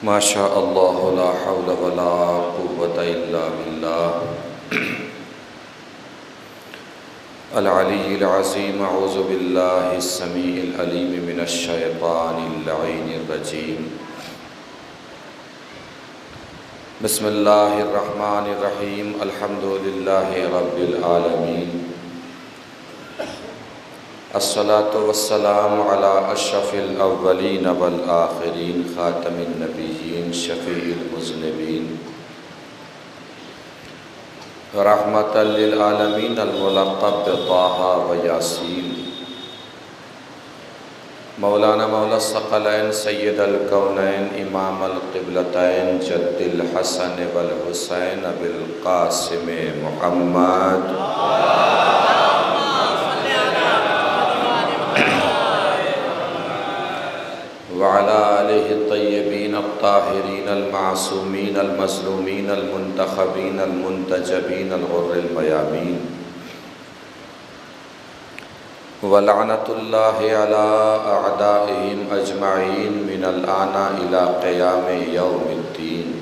ما شاء اللہ لا حول ولا قوة الا باللہ العلی العظیم اعوذ باللہ السمیع العلیم من الشیطان اللعین الرجیم بسم اللہ الرحمن الرحیم الحمد للہ رب العالمین الصلاۃ والسلام علی اشرف الاولین والآخرین خاتم النبیین شفیع المذنبین رحمۃ للعالمین الملقب بطٰہٰ و یاسین مولانا مولا الثقلین سید الکونین امام القبلتین جد الحسن والحسین ابی القاسم محمد وعلى آلہ الطیبین الطاہرین المعصومین المظلومین المنتخبین المنتجبین الغر المیامین ولعنۃ اللہ علی اعدائہم اجمعین من الآن الی قیام یوم الدین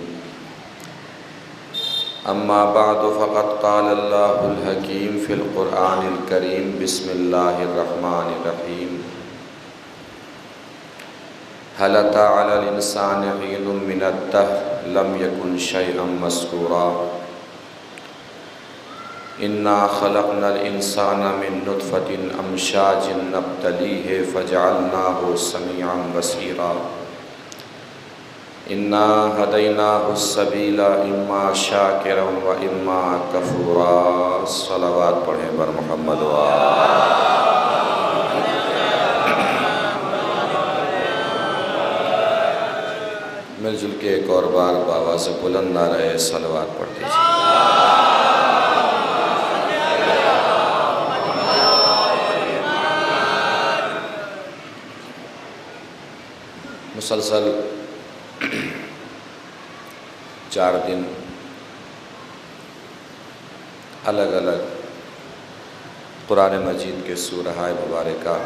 اما بعد فقد قال اللہ الحکیم فی القرآن الکریم بسم اللہ الرحمن الرحیم هل أتى على الإنسان حين من الدهر لم يكن شيئا مذكورا إنا خلقنا الإنسان من نطفة أمشاج نبتليه فجعلناه سميعا بصيرا إنا هديناه السبيل إما شاكرا وإما كفورا صلوات پڑھیں بر محمد مل جل کے ایک اور بار بآواز بلند نعرہ صلوات پڑھ دیجیے۔ مسلسل 4 دن الگ الگ قرآن مجید کے سورہ مبارکہ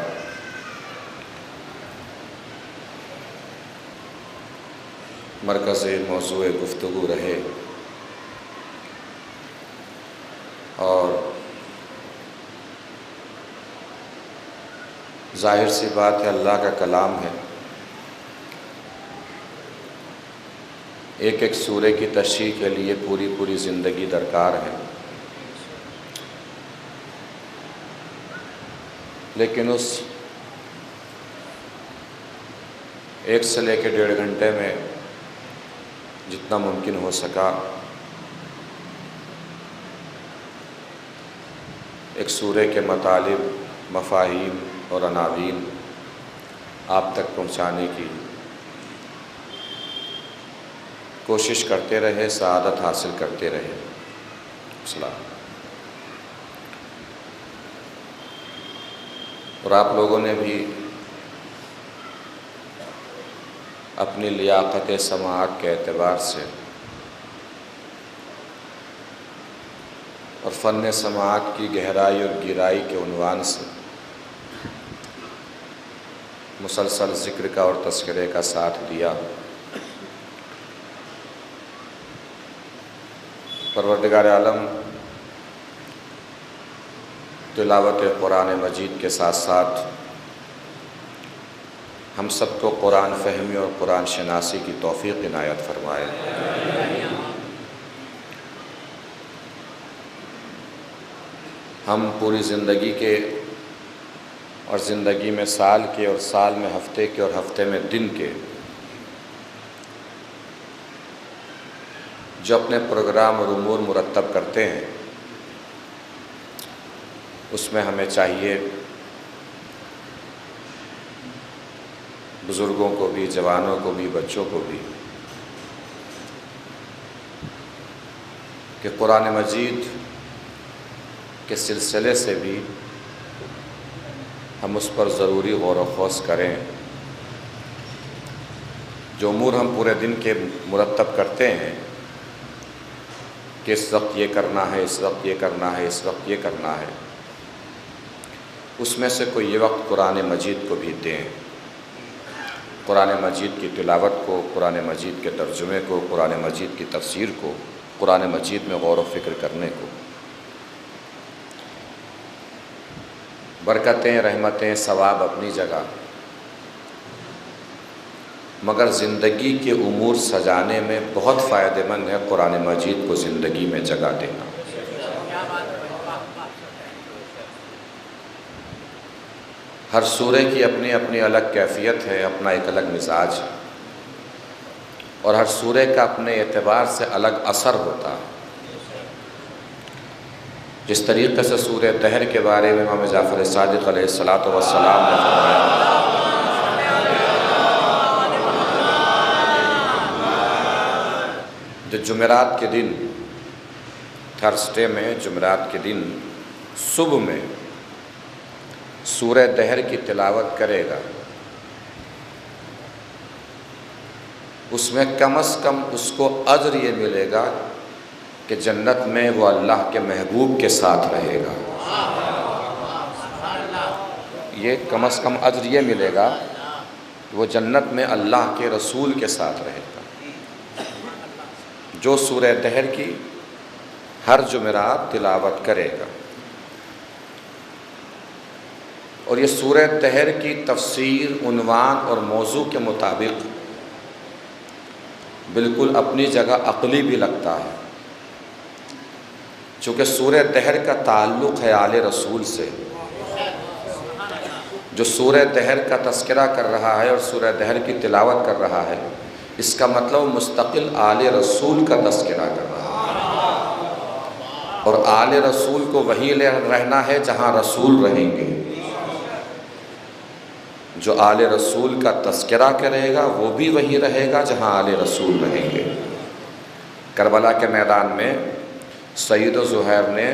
مرکز موضوع گفتگو رہے اور ظاہر سی بات ہے اللہ کا کلام ہے، ایک ایک سورے کی تشریح کے لیے پوری زندگی درکار ہے، لیکن اس 1 سے لے کے 1.5 گھنٹے میں جتنا ممکن ہو سکا ایک سورے کے مطالب، مفاہیم اور عناوین آپ تک پہنچانے کی کوشش کرتے رہے، سعادت حاصل کرتے رہے۔ السلام۔ اور آپ لوگوں نے بھی اپنی لیاقت سماعت کے اعتبار سے اور فن سماعت کی گہرائی اور گہرائی کے عنوان سے مسلسل ذکر کا اور تذکرے کا ساتھ دیا۔ پروردگار عالم تلاوت قرآن مجید کے ساتھ ساتھ ہم سب کو قرآن فہمی اور قرآن شناسی کی توفیق عنایت فرمائے۔ ہم پوری زندگی کے اور زندگی میں سال کے اور سال میں ہفتے کے اور ہفتے میں دن کے جو اپنے پروگرام اور امور مرتب کرتے ہیں، اس میں ہمیں چاہیے بزرگوں کو بھی، جوانوں کو بھی، بچوں کو بھی کہ قرآن مجید کے سلسلے سے بھی ہم اس پر ضروری غور و خوض کریں۔ جو امور ہم پورے دن کے مرتب کرتے ہیں کہ اس وقت یہ کرنا ہے، اس وقت یہ کرنا ہے، اس وقت یہ کرنا ہے، اس میں سے کوئی یہ وقت قرآن مجید کو بھی دیں۔ قرآن مجید کی تلاوت کو، قرآن مجید کے ترجمے کو، قرآن مجید کی تفسیر کو، قرآن مجید میں غور و فکر کرنے کو۔ برکتیں، رحمتیں، ثواب اپنی جگہ، مگر زندگی کے امور سجانے میں بہت فائدہ مند ہے قرآن مجید کو زندگی میں جگہ دینا۔ ہر سورہ کی اپنی اپنی الگ کیفیت ہے، اپنا ایک الگ مزاج ہے، اور ہر سورہ کا اپنے اعتبار سے الگ اثر ہوتا ہے۔ جس طریقے سے سورہ دہر کے بارے میں امام جعفر صادق علیہ الصلوۃ والسلام نے فرمایا، جو جمعرات کے دن، تھرسڈے میں جمعرات کے دن صبح میں سورہ دہر کی تلاوت کرے گا، اس میں کم از کم اس کو اجر یہ ملے گا کہ جنت میں وہ اللہ کے محبوب کے ساتھ رہے گا۔ یہ کم از کم اجر یہ ملے گا کہ وہ جنت میں اللہ کے رسول کے ساتھ رہے گا۔ جو سورہ دہر کی ہر جمعرات تلاوت کرے گا، اور یہ سورہ دہر کی تفسیر عنوان اور موضوع کے مطابق بالکل اپنی جگہ عقلی بھی لگتا ہے، چونکہ سورہ دہر کا تعلق ہے آل رسول سے۔ جو سورہ دہر کا تذکرہ کر رہا ہے اور سورہ دہر کی تلاوت کر رہا ہے، اس کا مطلب مستقل آل رسول کا تذکرہ کر رہا ہے، اور آل رسول کو وہیں رہنا ہے جہاں رسول رہیں گے۔ جو آل رسول کا تذکرہ کرے گا وہ بھی وہیں رہے گا جہاں آل رسول رہیں گے۔ کربلا کے میدان میں سعید و زہیر نے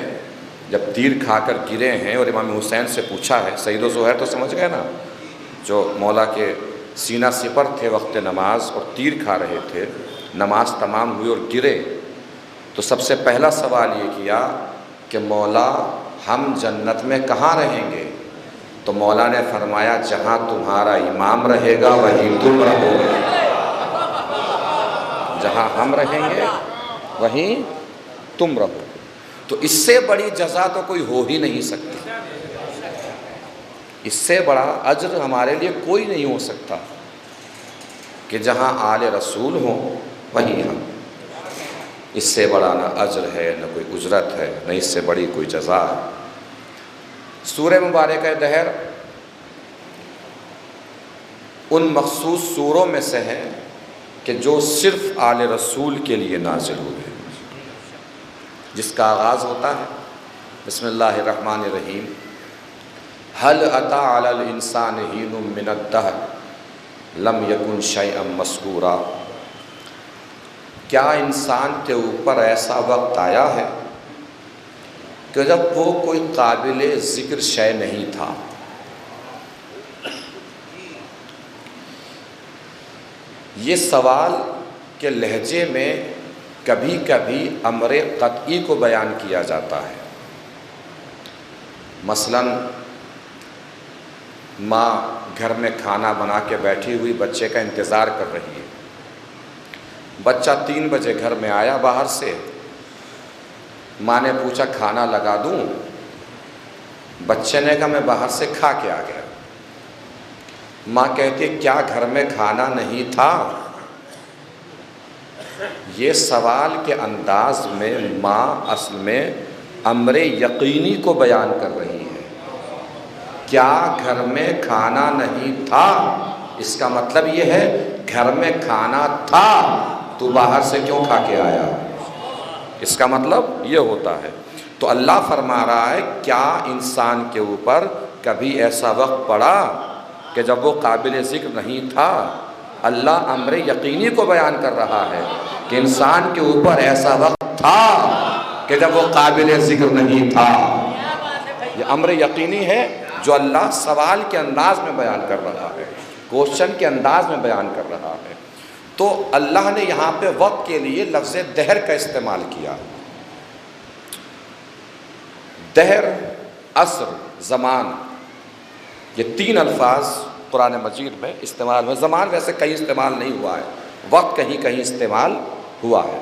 جب تیر کھا کر گرے ہیں اور امام حسین سے پوچھا ہے، سعید و زہیر تو سمجھ گئے نا، جو مولا کے سینہ سپر تھے وقت نماز اور تیر کھا رہے تھے، نماز تمام ہوئی اور گرے، تو سب سے پہلا سوال یہ کیا کہ مولا ہم جنت میں کہاں رہیں گے؟ تو مولا نے فرمایا جہاں تمہارا امام رہے گا وہیں تم رہو گے، جہاں ہم رہیں گے وہیں تم رہو گے۔ تو اس سے بڑی جزا تو کوئی ہو ہی نہیں سکتی، اس سے بڑا اجر ہمارے لیے کوئی نہیں ہو سکتا کہ جہاں آل رسول ہوں وہیں ہم۔ اس سے بڑا نہ اجر ہے، نہ کوئی اجرت ہے، نہ اس سے بڑی کوئی جزا ہے۔ سورہ مبارکہ دہر ان مخصوص سوروں میں سے ہے کہ جو صرف آل رسول کے لیے نازل ہوئے، جس کا آغاز ہوتا ہے بسم اللہ الرحمن الرحیم، هل اتى على الانسان حين من الدهر لم يكن شيئا مذکورا۔ کیا انسان کے اوپر ایسا وقت آیا ہے کہ جب وہ کوئی قابل ذکر شے نہیں تھا۔ یہ سوال کے لہجے میں کبھی کبھی امر قطعی کو بیان کیا جاتا ہے۔ مثلا ماں گھر میں کھانا بنا کے بیٹھی ہوئی بچے کا انتظار کر رہی ہے، بچہ 3 بجے گھر میں آیا باہر سے، ماں نے پوچھا کھانا لگا دوں؟ بچے نے کہا میں باہر سے کھا کے آ گیا۔ ماں کہتی ہے کیا گھر میں کھانا نہیں تھا؟ یہ سوال کے انداز میں ماں اصل میں امر یقینی کو بیان کر رہی ہے۔ کیا گھر میں کھانا نہیں تھا؟ اس کا مطلب یہ ہے گھر میں کھانا تھا تو باہر سے کیوں کھا کے آیا؟ اس کا مطلب یہ ہوتا ہے۔ تو اللہ فرما رہا ہے کیا انسان کے اوپر کبھی ایسا وقت پڑا کہ جب وہ قابل ذکر نہیں تھا؟ اللہ امر یقینی کو بیان کر رہا ہے کہ انسان کے اوپر ایسا وقت تھا کہ جب وہ قابل ذکر نہیں تھا۔ یہ امر یقینی ہے جو اللہ سوال کے انداز میں بیان کر رہا ہے، کوشچن کے انداز میں بیان کر رہا ہے۔ تو اللہ نے یہاں پہ وقت کے لیے لفظ دہر کا استعمال کیا۔ دہر، عصر، زمان، یہ 3 الفاظ قرآن مجید میں استعمال ہوا. زمان ویسے کہیں استعمال نہیں ہوا ہے, وقت کہیں کہیں استعمال ہوا ہے.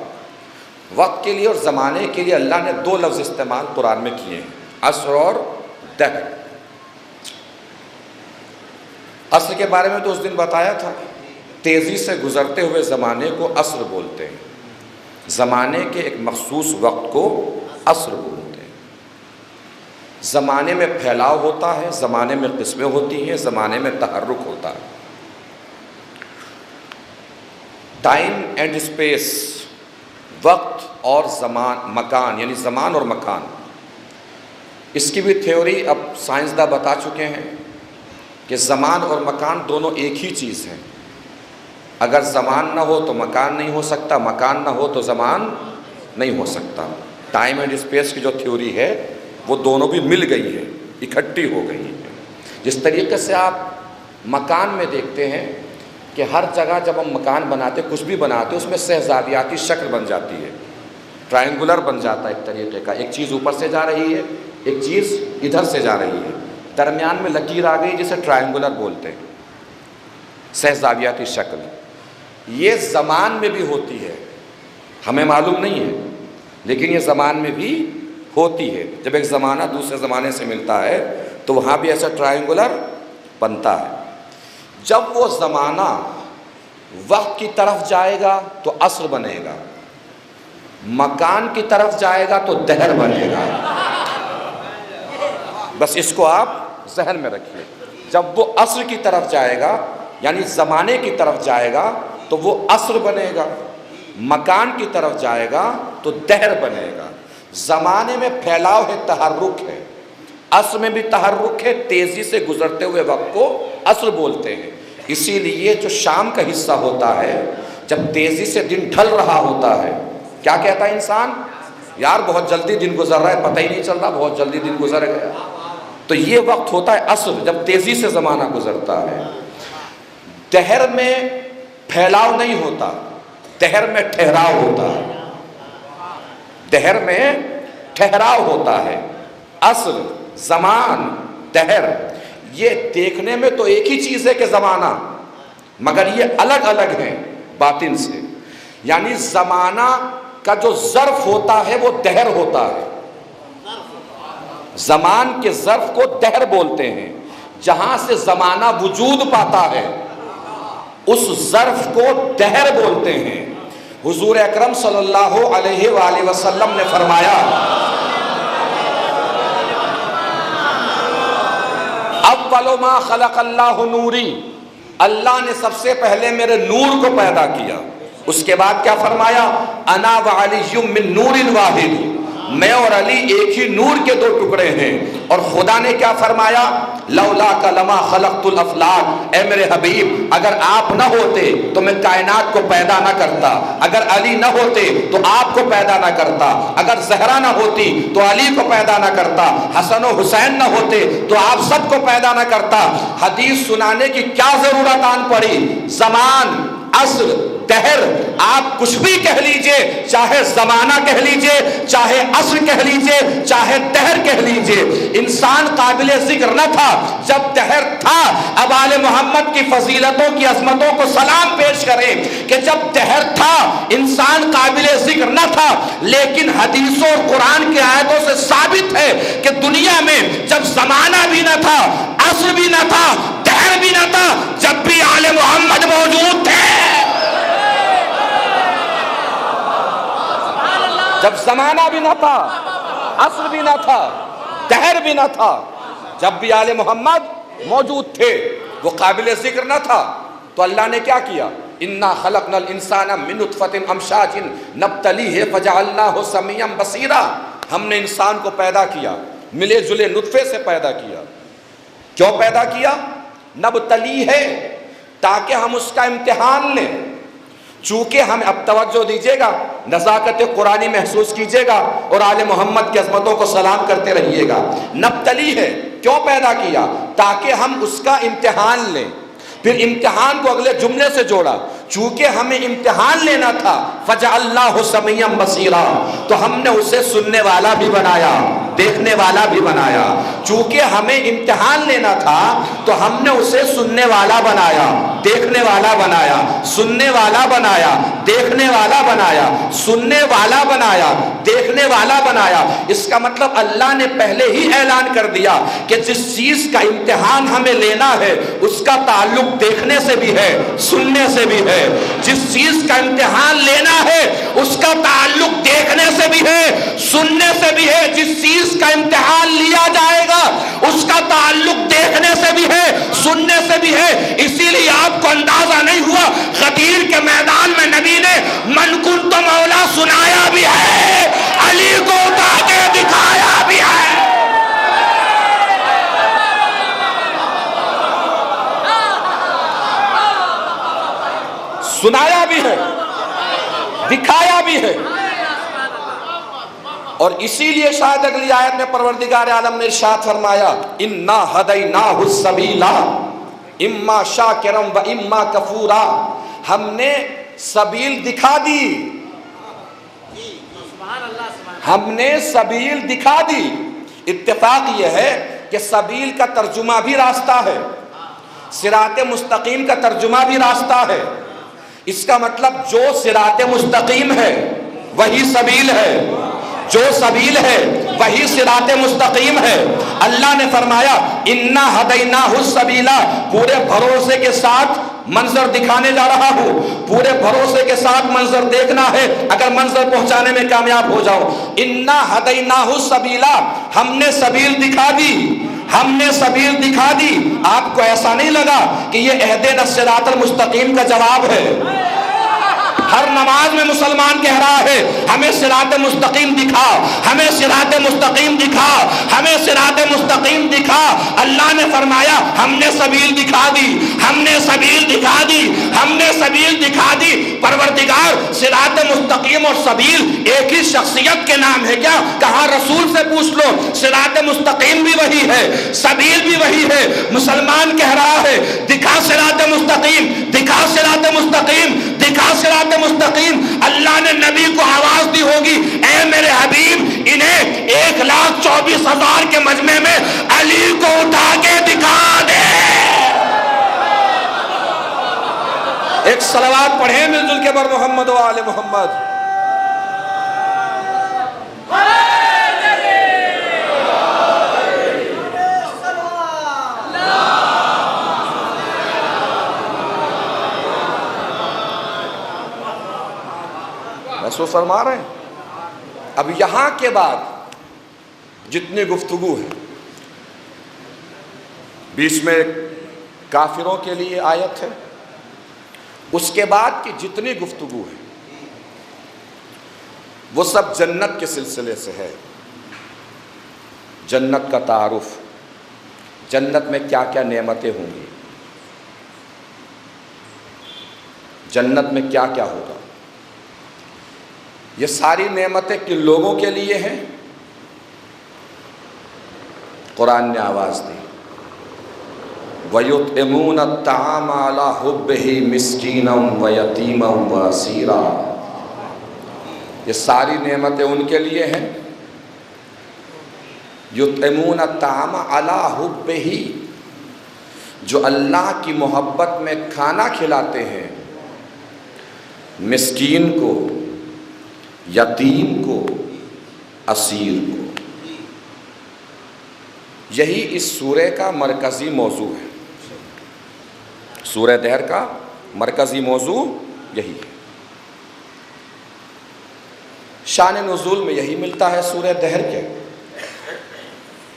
وقت کے لیے اور زمانے کے لیے اللہ نے دو لفظ استعمال قرآن میں کیے ہیں, عصر اور دہر. عصر کے بارے میں تو اس دن بتایا تھا, تیزی سے گزرتے ہوئے زمانے کو عصر بولتے ہیں. زمانے کے ایک مخصوص وقت کو عصر بولتے ہیں. زمانے میں پھیلاؤ ہوتا ہے, زمانے میں قسمیں ہوتی ہیں, زمانے میں تحرک ہوتا ہے. ٹائم اینڈ اسپیس, وقت اور زمان, مکان یعنی زمان اور مکان, اس کی بھی تھیوری اب سائنسداں بتا چکے ہیں کہ زمان اور مکان دونوں ایک ہی چیز ہیں. اگر زمان نہ ہو تو مکان نہیں ہو سکتا, مکان نہ ہو تو زمان نہیں ہو سکتا. ٹائم اینڈ اسپیس کی جو تھیوری ہے وہ دونوں بھی مل گئی ہے, اکٹھی ہو گئی ہے. جس طریقے سے آپ مکان میں دیکھتے ہیں کہ ہر جگہ جب ہم مکان بناتے, کچھ بھی بناتے, اس میں سہزادیاتی شکل بن جاتی ہے, ٹرائنگولر بن جاتا ہے ایک طریقے کا. ایک چیز اوپر سے جا رہی ہے, ایک چیز ادھر سے جا رہی ہے, درمیان میں لکیر آ گئی جسے ٹرائنگولر بولتے ہیں, سہزادیاتی شکل. یہ زمان میں بھی ہوتی ہے, ہمیں معلوم نہیں ہے لیکن یہ زمان میں بھی ہوتی ہے. جب ایک زمانہ دوسرے زمانے سے ملتا ہے تو وہاں بھی ایسا ٹرائنگولر بنتا ہے. جب وہ زمانہ وقت کی طرف جائے گا تو عصر بنے گا, مکان کی طرف جائے گا تو دہر بنے گا. بس اس کو آپ ذہن میں رکھیے. جب وہ عصر کی طرف جائے گا یعنی زمانے کی طرف جائے گا تو وہ عصر بنے گا, مکان کی طرف جائے گا تو دہر بنے گا. زمانے میں پھیلاؤ ہے, تحرک ہے, عصر میں بھی تحرک ہے, تیزی سے گزرتے ہوئے وقت کو عصر بولتے ہیں. اسی لیے جو شام کا حصہ ہوتا ہے, جب تیزی سے دن ڈھل رہا ہوتا ہے, کیا کہتا ہے انسان, یار بہت جلدی دن گزر رہا ہے, پتہ ہی نہیں چل رہا, بہت جلدی دن گزر گیا. تو یہ وقت ہوتا ہے عصر, جب تیزی سے زمانہ گزرتا ہے. دہر میں پھیلاؤ نہیں ہوتا, دہر میں ٹھہراؤ ہوتا ہے. دہر میں ٹھہراؤ ہوتا ہے. عصر, زمان, دہر, یہ دیکھنے میں تو ایک ہی چیز ہے کہ زمانہ, مگر یہ الگ الگ ہیں باطن سے. یعنی زمانہ کا جو ظرف ہوتا ہے وہ دہر ہوتا ہے. زمان کے ظرف کو دہر بولتے ہیں. جہاں سے زمانہ وجود پاتا ہے اس ظرف کو دہر بولتے ہیں. حضور اکرم صلی اللہ علیہ وآلہ وسلم نے فرمایا, اول ما خلق اللہ نوری, اللہ نے سب سے پہلے میرے نور کو پیدا کیا. اس کے بعد کیا فرمایا, انا وعلی من نور واحد, میں اور علی ایک ہی نور کے دو ٹکڑے ہیں. اور خدا نے کیا فرمایا, لولاک لما خلقت الافلاک, اے میرے حبیب اگر آپ نہ ہوتے تو میں کائنات کو پیدا نہ کرتا, اگر علی نہ ہوتے تو آپ کو پیدا نہ کرتا, اگر زہرا نہ ہوتی تو علی کو پیدا نہ کرتا, حسن و حسین نہ ہوتے تو آپ سب کو پیدا نہ کرتا. حدیث سنانے کی کیا ضرورت آن پڑی. زمان, عصر, دہر, آپ کچھ بھی کہہ لیجئے, چاہے زمانہ کہہ لیجئے, چاہے عصر کہہ لیجئے, چاہے دہر کہہ لیجئے, انسان قابل ذکر نہ تھا. جب دہر تھا, اب آل محمد کی فضیلتوں کی عظمتوں کو سلام پیش کریں کہ جب دہر تھا انسان قابل ذکر نہ تھا. لیکن حدیثوں اور قرآن کی آیتوں سے ثابت ہے کہ دنیا میں جب زمانہ بھی نہ تھا, عصر بھی نہ تھا, دہر بھی نہ تھا, جب بھی آل محمد موجود تھے. جب زمانہ بھی نہ تھا, عصر بھی نہ تھا, دہر بھی نہ تھا, جب بھی آل محمد موجود تھے, وہ قابل ذکر نہ تھا, تو اللہ نے کیا کیا, انا خلقنا الانسان من نطفۃ امشاج نبتلیہ فجعلناہ سمیعا بصیرا. ہم نے انسان کو پیدا کیا, ملے جلے نطفے سے پیدا کیا. کیوں پیدا کیا؟ نبتلی ہے, تاکہ ہم اس کا امتحان لیں. چونکہ ہم, اب توجہ دیجیے گا, نزاکت قرآنی محسوس کیجیے گا اور آل محمد کی عظمتوں کو سلام کرتے رہیے گا. نبتلی ہے, کیوں پیدا کیا؟ تاکہ ہم اس کا امتحان لیں. پھر امتحان کو اگلے جملے سے جوڑا, چونکہ ہمیں امتحان لینا تھا, فجعلناہ سمیعا بصیرا, تو ہم نے اسے سننے والا بھی بنایا, دیکھنے والا بھی بنایا. چونکہ ہمیں امتحان لینا تھا تو ہم نے اسے سننے والا بنایا, دیکھنے والا بنایا, سننے والا بنایا, دیکھنے والا بنایا, سننے والا بنایا, دیکھنے والا بنایا. اس کا مطلب اللہ نے پہلے ہی اعلان کر دیا کہ جس چیز کا امتحان ہمیں لینا ہے اس کا تعلق دیکھنے سے بھی ہے, سننے سے بھی ہے. جس چیز کا امتحان لینا ہے اس کا تعلق دیکھنے سے بھی ہے, سننے سے بھی ہے. جس چیز کا امتحان لیا جائے گا اس کا تعلق دیکھنے سے بھی ہے, سننے سے بھی ہے. اسی لیے آپ کو اندازہ نہیں ہوا غدیر کے میدان میں نبی نے من کنت مولا سنایا بھی ہے, علی کو اٹھا کے دکھایا بھی ہے. سنایا بھی ہے, دکھایا بھی ہے. اور اسی لیے شاید اگلی آیت میں پروردگار عالم نے ارشاد فرمایا انا ہدیناہ السبیل اما شاکرا و اما کفورا. ہم نے سبیل دکھا دی, ہم نے سبیل دکھا دی. اتفاق یہ ہے کہ سبیل کا ترجمہ بھی راستہ ہے, صراط مستقیم کا ترجمہ بھی راستہ ہے. اس کا مطلب جو صراط مستقیم ہے وہی سبیل ہے, جو سبیل ہے وہی صراط مستقیم ہے. اللہ نے فرمایا انا ہدیناہ السبیل, پورے بھروسے کے ساتھ منظر دکھانے جا رہا ہوں, پورے بھروسے کے ساتھ منظر دیکھنا ہے اگر منظر پہنچانے میں کامیاب ہو جاؤ. انا ہدیناہ السبیل, ہم نے سبیل دکھا دی, ہم نے سبیل دکھا دی. آپ کو ایسا نہیں لگا کہ یہ اہدنا الصراط المستقیم کا جواب ہے؟ ہر نماز میں مسلمان کہہ رہا ہے ہمیں صراط مستقیم دکھا, ہمیں صراط مستقیم دکھا, ہمیں صراط مستقیم دکھا. اللہ نے فرمایا ہم نے سبیل دکھا دی, ہم نے سبیل دکھا دی, ہم نے سبیل دکھا دی. پروردگار صراط مستقیم اور سبیل ایک ہی شخصیت کے نام ہے کیا؟ کہا رسول سے پوچھ لو. صراط مستقیم بھی وہی ہے, سبیل بھی وہی ہے. مسلمان کہہ رہا ہے دکھا صراط مستقیم, دکھا صراط مستقیم, دکھا صراط مستقیم. اللہ نے نبی کو آواز دی ہوگی اے میرے حبیب انہیں 1,24,000 کے مجمع میں علی کو اٹھا کے دکھا دے. ایک صلوات پڑھیں مل جل کے بر محمد و آل محمد. محسوس فرما رہے ہیں؟ اب یہاں کے بعد جتنی گفتگو ہے, بیچ میں کافروں کے لیے آیت ہے, اس کے بعد کی جتنی گفتگو ہے وہ سب جنت کے سلسلے سے ہے. جنت کا تعارف, جنت میں کیا کیا نعمتیں ہوں گی, جنت میں کیا کیا ہوگا. یہ ساری نعمتیں کن لوگوں کے لیے ہیں؟ قرآن نے آواز دی وَيُطْعِمُونَ الطَّعَامَ عَلَىٰ حُبِّهِ مِسْكِينًا وَيَتِيمًا وَأَسِيرًا. یہ ساری نعمتیں ان کے لیے ہیں. یطعمون الطعام علی حبہ, جو اللہ کی محبت میں کھانا کھلاتے ہیں مسکین کو, یتیم کو, اسیر کو. یہی اس سورہ کا مرکزی موضوع ہے. سورہ دہر کا مرکزی موضوع یہی ہے. شان نزول میں یہی ملتا ہے سورہ دہر کے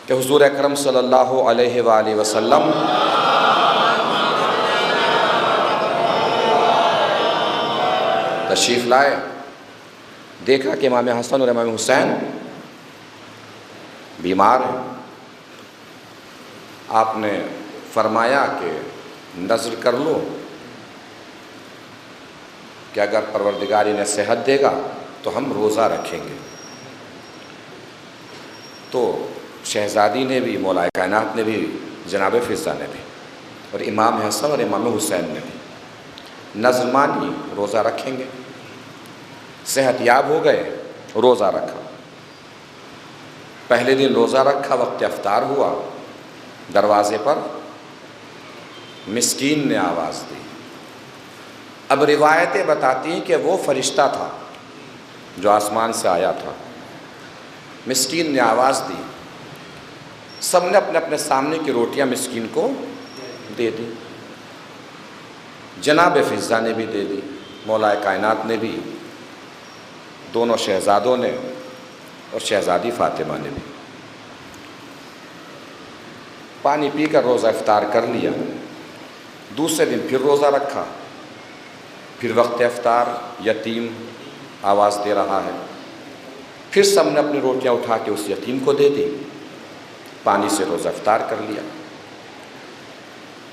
کہ حضور اکرم صلی اللہ علیہ وآلہ وسلم تشریف لائے. دیکھا کہ امام حسن اور امام حسین بیمار ہیں. آپ نے فرمایا کہ نذر کر لو کہ اگر پروردگار انہیں صحت دے گا تو ہم روزہ رکھیں گے. تو شہزادی نے بھی, مولا کائنات نے بھی, جناب فضہ نے بھی, اور امام حسن اور امام حسین نے بھی نذر مانی, روزہ رکھیں گے. صحت یاب ہو گئے, روزہ رکھا. پہلے دن روزہ رکھا، وقت افطار ہوا، دروازے پر مسکین نے آواز دی۔ اب روایتیں بتاتی ہیں کہ وہ فرشتہ تھا جو آسمان سے آیا تھا۔ مسکین نے آواز دی، سب نے اپنے اپنے سامنے کی روٹیاں مسکین کو دے دی۔ جناب فضہ نے بھی دے دی، مولا کائنات نے بھی، دونوں شہزادوں نے اور شہزادی فاطمہ نے بھی۔ پانی پی کر روزہ افطار کر لیا۔ دوسرے دن پھر روزہ رکھا، پھر وقت افطار، یتیم آواز دے رہا ہے، پھر سب نے اپنی روٹیاں اٹھا کے اس یتیم کو دے دی، پانی سے روزہ افطار کر لیا۔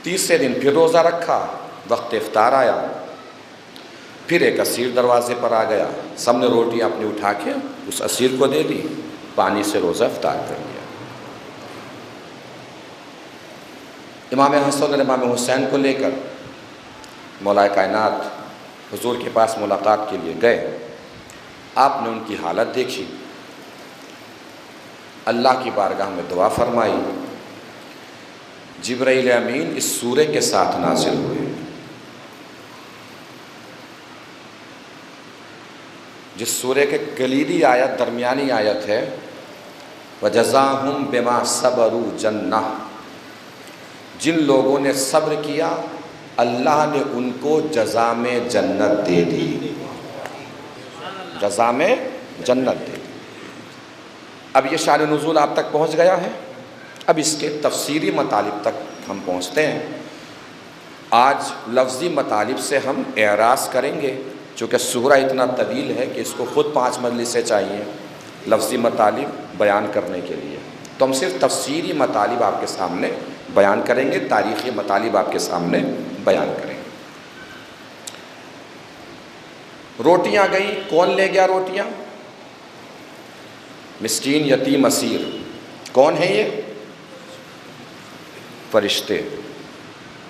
تیسرے دن پھر روزہ رکھا، وقت افطار آیا، پھر ایک اسیر دروازے پر آ گیا، سب نے روٹیاں اپنی اٹھا کے اس اسیر کو دے دی، پانی سے روزہ افطار کر لیا۔ امام حسن اور امام حسین کو لے کر مولا کائنات حضور کے پاس ملاقات کے لیے گئے۔ آپ نے ان کی حالت دیکھی، اللہ کی بارگاہ میں دعا فرمائی۔ جبرائیل امین اس سورے کے ساتھ نازل ہوئے جس سورے کے کلیدی آیت، درمیانی آیت ہے وَجَزَاهُمْ بِمَا صَبَرُوا جَنَّةً۔ جن لوگوں نے صبر کیا اللہ نے ان کو جزا میں جنت دے دی، جزا میں جنت دے دی۔ اب یہ شان نزول آپ تک پہنچ گیا ہے، اب اس کے تفسیری مطالب تک ہم پہنچتے ہیں۔ آج لفظی مطالب سے ہم اعراض کریں گے، چونکہ سورہ اتنا طویل ہے کہ اس کو خود 5 مجلسیں چاہیے لفظی مطالب بیان کرنے کے لیے، تو ہم صرف تفسیری مطالب آپ کے سامنے بیان کریں گے، تاریخی مطالب آپ کے سامنے بیان کریں گے۔ روٹیاں گئیں، کون لے گیا روٹیاں؟ مسکین، یتیم، اسیر۔ کون ہے یہ؟ فرشتے۔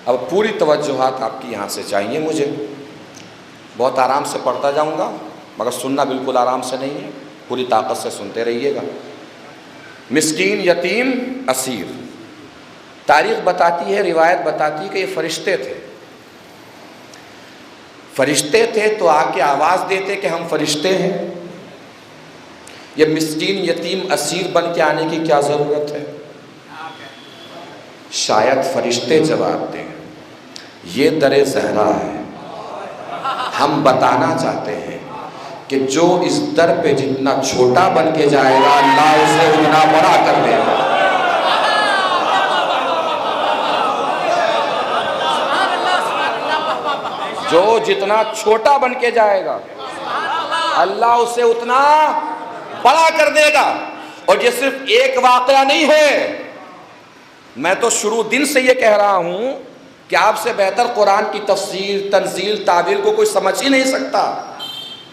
اب پوری توجہات آپ کی یہاں سے چاہیے مجھے، بہت آرام سے پڑھتا جاؤں گا مگر سننا بالکل آرام سے نہیں ہے، پوری طاقت سے سنتے رہیے گا۔ مسکین، یتیم، اسیر۔ تاریخ بتاتی ہے، روایت بتاتی ہے کہ یہ فرشتے تھے۔ فرشتے تھے تو آ کے آواز دیتے کہ ہم فرشتے ہیں۔ یہ مسکین، یتیم، اسیر بن کے آنے کی کیا ضرورت ہے؟ شاید فرشتے جواب دیں، یہ در زہرا ہے، ہم بتانا چاہتے ہیں کہ جو اس در پہ جتنا چھوٹا بن کے جائے گا اللہ اسے اتنا بڑا کر دے گا۔ جو جتنا چھوٹا بن کے جائے گا اللہ اسے اتنا بڑا کر دے گا۔ اور یہ صرف ایک واقعہ نہیں ہے، میں تو شروع دن سے یہ کہہ رہا ہوں کہ آپ سے بہتر قرآن کی تفسیر، تنزیل، تعبیر کو کوئی سمجھ ہی نہیں سکتا،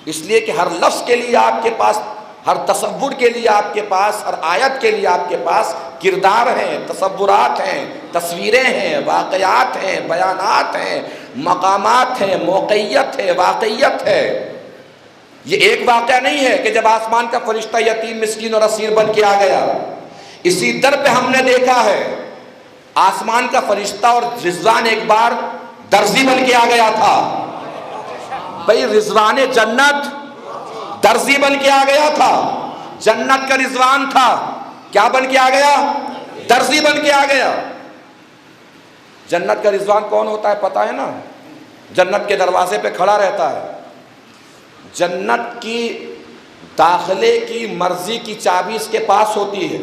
اس لیے کہ ہر لفظ کے لیے آپ کے پاس، ہر تصور کے لیے آپ کے پاس، ہر آیت کے لیے آپ کے پاس کردار ہیں، تصورات ہیں، تصویریں ہیں، واقعات ہیں، بیانات ہیں، مقامات ہیں، موقعیت ہے، واقعیت ہے۔ یہ ایک واقعہ نہیں ہے کہ جب آسمان کا فرشتہ یتیم، مسکین اور اسیر بن کے آ گیا۔ اسی در پہ ہم نے دیکھا ہے آسمان کا فرشتہ اور رضوان ایک بار درزی بن کے آ گیا تھا۔ بھئی رضوان جنت درزی بن کے آ گیا تھا، جنت کا رضوان تھا، کیا بن کے آ گیا؟ درزی بن کے آ گیا۔ جنت کا رضوان کون ہوتا ہے پتہ ہے نا؟ جنت کے دروازے پہ کھڑا رہتا ہے، جنت کی داخلے کی مرضی کی چابی اس کے پاس ہوتی ہے،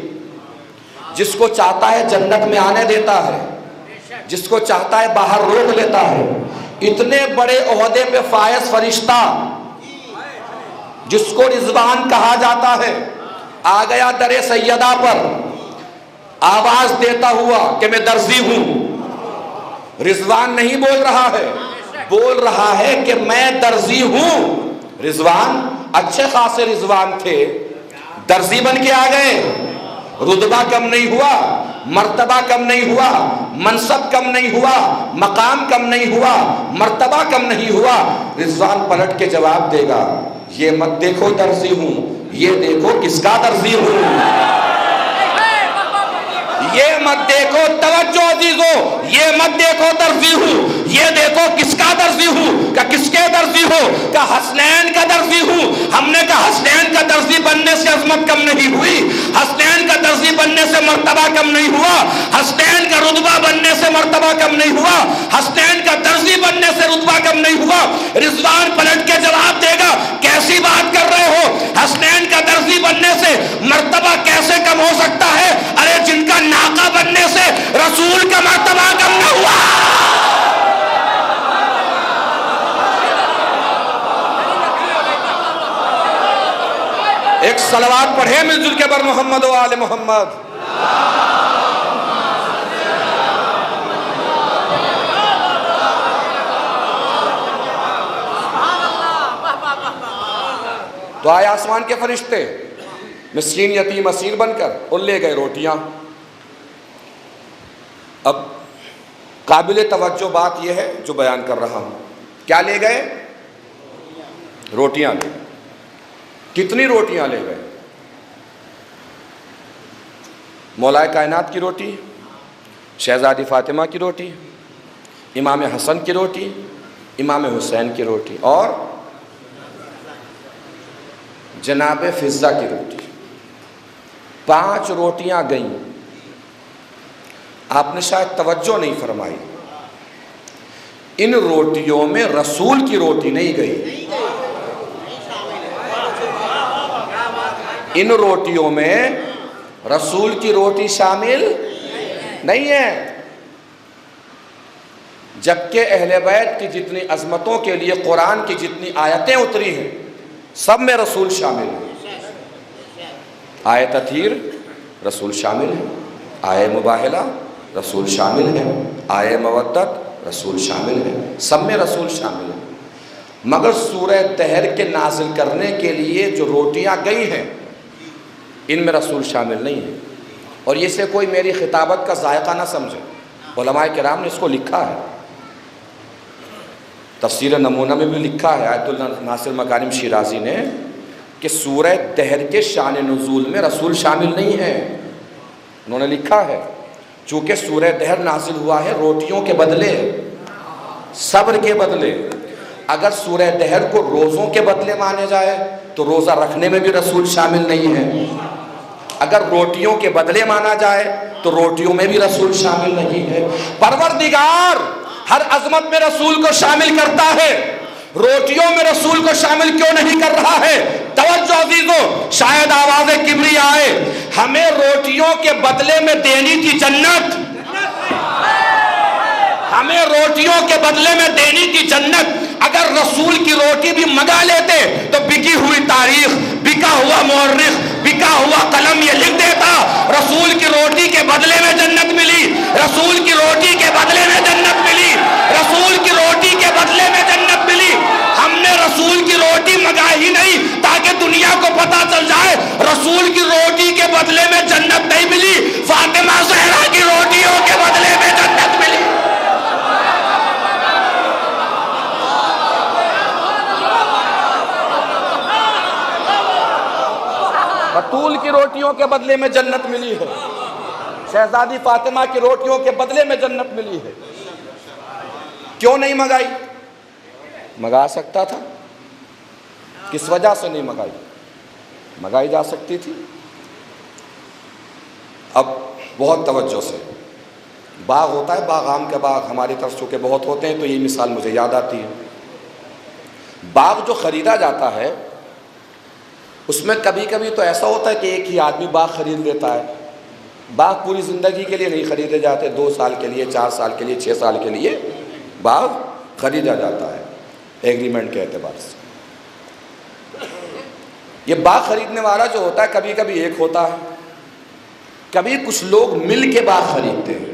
جس کو چاہتا ہے جنت میں آنے دیتا ہے، جس کو چاہتا ہے باہر روک لیتا ہے۔ اتنے بڑے عہدے پہ فائز فرشتہ جس کو رضوان کہا جاتا ہے آ گیا در سیدہ پر، آواز دیتا ہوا کہ میں درزی ہوں۔ رضوان نہیں بول رہا ہے، بول رہا ہے کہ میں درزی ہوں۔ رضوان اچھے خاصے رضوان تھے، درزی بن کے آ گئے، رتبہ کم نہیں ہوا، مرتبہ کم نہیں ہوا، منصب کم نہیں ہوا، مقام کم نہیں ہوا، مرتبہ کم نہیں ہوا۔ رضوان پلٹ کے جواب دے گا، یہ مت دیکھو درزی ہوں، یہ دیکھو کس کا درزی ہوں۔ یہ مت دیکھو توجہ عزیزو، یہ مت دیکھو درزی ہوں، یہ دیکھو کس کا درزی ہوں، کہ کس کے درزی ہو، کہ حسنین کا درزی ہوں۔ ہم نے کہا حسنین کا درزی بننے سے عظمت کم نہیں ہوئی، حسنین کا درزی بننے سے مرتبہ کم نہیں ہوا، حسنین کا رتبہ بننے سے مرتبہ کم نہیں ہوا، حسنین کا درزی بننے سے رتبہ کم نہیں ہوا۔ رضوان پلٹ کے جواب دے گا کیسی بات کر رہے ہو، حسنین کا درزی بننے سے مرتبہ کیسے کم ہو سکتا ہے؟ ارے جن کا ناقہ بننے سے رسول کا مرتبہ کم نہ ہوا۔ ایک صلوات پڑھے مل جل کے بر محمد و آل محمد۔ تو آئے آسمان کے فرشتے مسکین یتیم اسیر بن کر اور لے گئے روٹیاں۔ اب قابل توجہ بات یہ ہے جو بیان کر رہا ہوں، کیا لے گئے؟ روٹیاں لے گئے۔ کتنی روٹیاں لے گئے؟ مولا کائنات کی روٹی، شہزادی فاطمہ کی روٹی، امام حسن کی روٹی، امام حسین کی روٹی اور جناب فضہ کی روٹی۔ 5 روٹیاں گئیں۔ آپ نے شاید توجہ نہیں فرمائی، ان روٹیوں میں رسول کی روٹی نہیں گئی، ان روٹیوں میں رسول کی روٹی شامل نہیں ہے۔ جبکہ اہل بیت کی جتنی عظمتوں کے لیے قرآن کی جتنی آیتیں اتری ہیں سب میں رسول شامل ہے۔ آیت تطہیر رسول شامل ہے، آیت مباہلہ رسول شامل ہے، آیت مودت رسول شامل ہے، سب میں رسول شامل ہے۔ مگر سورہ دہر کے نازل کرنے کے لیے جو روٹیاں گئی ہیں ان میں رسول شامل نہیں ہے۔ اور یہ سے کوئی میری خطابت کا ذائقہ نہ سمجھے، علماء کرام نے اس کو لکھا ہے، تفسیر نمونہ میں بھی لکھا ہے آیت اللہ ناصر مکارم شیرازی نے کہ سورہ دہر کے شان نزول میں رسول شامل نہیں ہے۔ انہوں نے لکھا ہے چونکہ سورہ دہر نازل ہوا ہے روٹیوں کے بدلے، صبر کے بدلے۔ اگر سورہ دہر کو روزوں کے بدلے مانے جائے تو روزہ رکھنے میں بھی رسول شامل نہیں ہے، اگر روٹیوں کے بدلے مانا جائے تو روٹیوں میں بھی رسول شامل نہیں ہے۔ پروردگار ہر عظمت میں رسول کو شامل کرتا ہے، روٹیوں میں رسول کو شامل کیوں نہیں کر رہا ہے؟ توجہ عزیزو، شاید آواز کبری آئے، ہمیں روٹیوں کے بدلے میں دینی تھی جنت، ہمیں روٹیوں کے بدلے میں دینی تھی جنت۔ اگر رسول کی روٹی بھی منگا لیتے تو بکی ہوئی تاریخ، بکا ہوا مورخ، بکا ہوا قلم یہ لکھ دیتا رسول کی روٹی کے بدلے میں جنت ملی، رسول کی روٹی کے بدلے میں جنت ملی، رسول کی روٹی کے بدلے میں جنت ملی۔ ہم نے رسول کی روٹی منگا ہی نہیں تاکہ دنیا کو پتا چل جائے رسول کی روٹی کے بدلے میں جنت نہیں ملی، فاطمہ زہرا کی روٹیوں کے بدلے میں جنت ملی۔ بطول کی روٹیوں کے بدلے میں جنت ملی ہے، شہزادی فاطمہ کی روٹیوں کے بدلے میں جنت ملی ہے۔ کیوں نہیں منگائی؟ منگا سکتا تھا، کس وجہ سے نہیں منگائی؟ منگائی جا سکتی تھی۔ اب بہت توجہ سے، باغ ہوتا ہے، باغ آم کے باغ ہماری طرف چونکہ بہت ہوتے ہیں تو یہ مثال مجھے یاد آتی ہے۔ باغ جو خریدا جاتا ہے اس میں کبھی کبھی تو ایسا ہوتا ہے کہ ایک ہی آدمی باغ خرید لیتا ہے۔ باغ پوری زندگی کے لیے نہیں خریدے جاتے، 2 سال کے لیے، 4 سال کے لیے، 6 سال کے لیے باغ خریدا جاتا ہے ایگریمنٹ کے اعتبار سے۔ یہ باغ خریدنے والا جو ہوتا ہے کبھی کبھی ایک ہوتا ہے، کبھی کچھ لوگ مل کے باغ خریدتے ہیں۔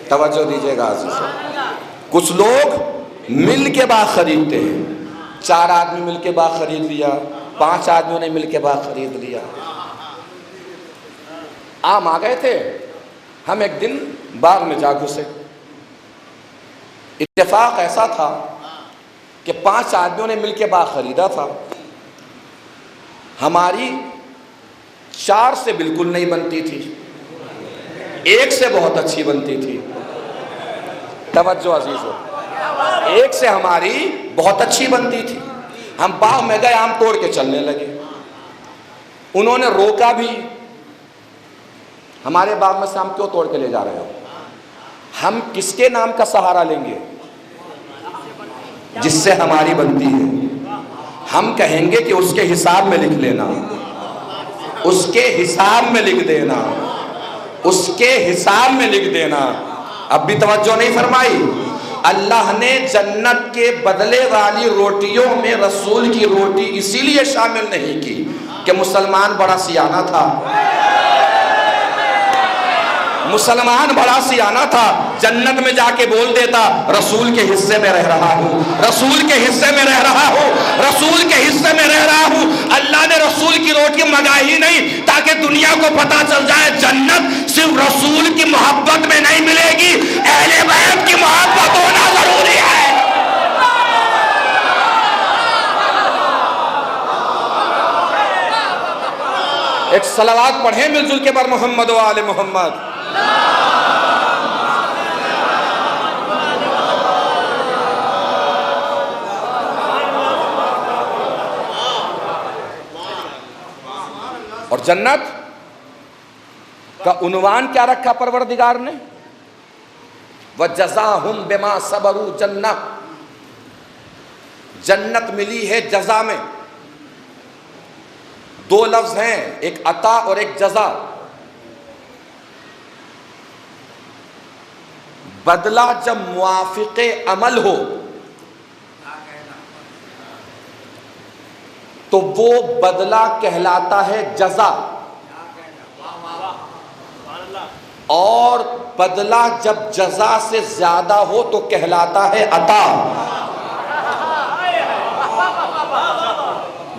توجہ دیجیے گا عزیزو، کچھ لوگ مل کے باغ خریدتے ہیں، 4 آدمی مل کے باغ خرید لیا، 5 آدمیوں نے مل کے باغ خرید لیا۔ آم آ گئے تھے، ہم ایک دن باغ میں جا گھسے، اتفاق ایسا تھا کہ 5 آدمیوں نے مل کے باغ خریدا تھا، ہماری 4 سے بالکل نہیں بنتی تھی، ایک سے بہت اچھی بنتی تھی. توجہ عزیزو، ایک سے ہماری بہت اچھی بنتی تھی. ہم باغ میں گئے، آم توڑ کے چلنے لگے. انہوں نے روکا بھی، ہمارے باغ میں سے آم کیوں توڑ کے لے جا رہے ہو؟ ہم کس کے نام کا سہارا لیں گے؟ جس سے ہماری بنتی ہے. ہم کہیں گے کہ اس کے حساب میں لکھ لینا، اس کے حساب میں لکھ دینا، اس کے حساب میں لکھ دینا. اب بھی توجہ نہیں فرمائی. اللہ نے جنت کے بدلے والی روٹیوں میں رسول کی روٹی اسی لیے شامل نہیں کی کہ مسلمان بڑا سیانہ تھا. مسلمان بڑا سیانہ تھا، جنت میں جا کے بول دیتا رسول کے حصے میں رہ رہا ہوں، رسول کے حصے میں رہ رہا ہوں، رسول کے حصے میں رہ رہا ہوں. اللہ نے رسول کی روٹی منگائی نہیں تاکہ دنیا کو پتا چل جائے جنت صرف رسول کی محبت میں نہیں ملے گی، اہل بیت کی محبت ہونا ضروری ہے. ایک صلوات پڑھیں مل جل کے بر محمد و آل محمد. اور جنت کا عنوان کیا رکھا پروردگار نے؟ وَجَزَاهُمْ بِمَا صَبَرُوا جَنَّةً. جنت ملی ہے جزا میں. دو لفظ ہیں، ایک عطا اور ایک جزا. بدلہ جب موافق عمل ہو تو وہ بدلہ کہلاتا ہے جزا، اور بدلہ جب جزا سے زیادہ ہو تو کہلاتا ہے عطا.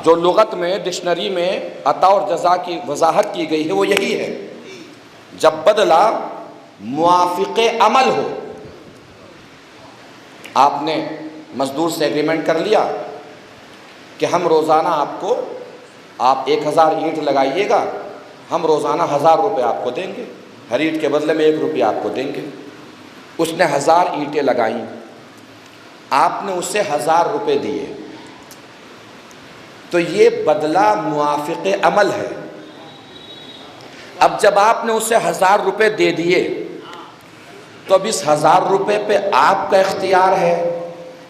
جو لغت میں ڈکشنری میں عطا اور جزا کی وضاحت کی گئی ہے وہ یہی ہے، جب بدلہ موافق عمل ہو. آپ نے مزدور سے ایگریمنٹ کر لیا کہ ہم روزانہ آپ 1000 اینٹ لگائیے گا، ہم روزانہ 1000 روپے آپ کو دیں گے، ہر اینٹ کے بدلے میں 1 روپیہ آپ کو دیں گے. اس نے 1000 اینٹیں لگائیں، آپ نے اسے 1000 روپے دیے، تو یہ بدلہ موافق عمل ہے. اب جب آپ نے اسے 1000 روپے دے دیے تو اب اس 1000 روپے پہ آپ کا اختیار ہے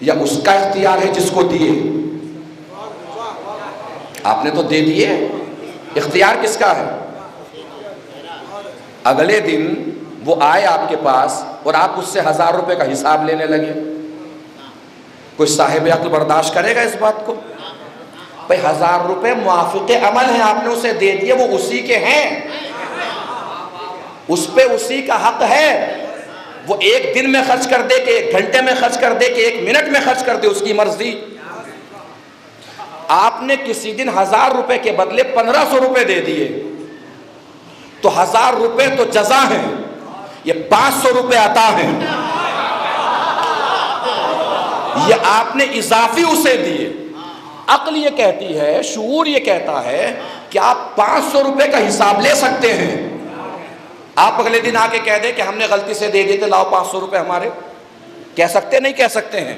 یا اس کا اختیار ہے جس کو دیے؟ آپ نے تو دے دیے، اختیار کس کا ہے؟ اگلے دن وہ آئے آپ کے پاس اور آپ اس سے 1000 روپے کا حساب لینے لگے، کوئی صاحب عقل برداشت کرے گا اس بات کو؟ بھائی 1000 روپے موافق عمل ہیں، آپ نے اسے دے دیے، وہ اسی کے ہیں، اس پہ اسی کا حق ہے. وہ 1 دن میں خرچ کر دے کہ 1 گھنٹے میں خرچ کر دے کہ 1 منٹ میں خرچ کر دے، اس کی مرضی. آپ نے کسی دن 1000 روپے کے بدلے 1500 روپے دے دیے تو 1000 روپے تو جزا ہیں، یہ 500 روپے عطا ہیں. یہ آپ نے اضافی اسے دیے. عقل یہ کہتی ہے، شعور یہ کہتا ہے کہ آپ 500 روپے کا حساب لے سکتے ہیں. آپ اگلے دن آ کے کہہ دیں کہ ہم نے غلطی سے دے دیے تھے، لاؤ 500 روپے ہمارے. کہہ سکتے نہیں کہہ سکتے ہیں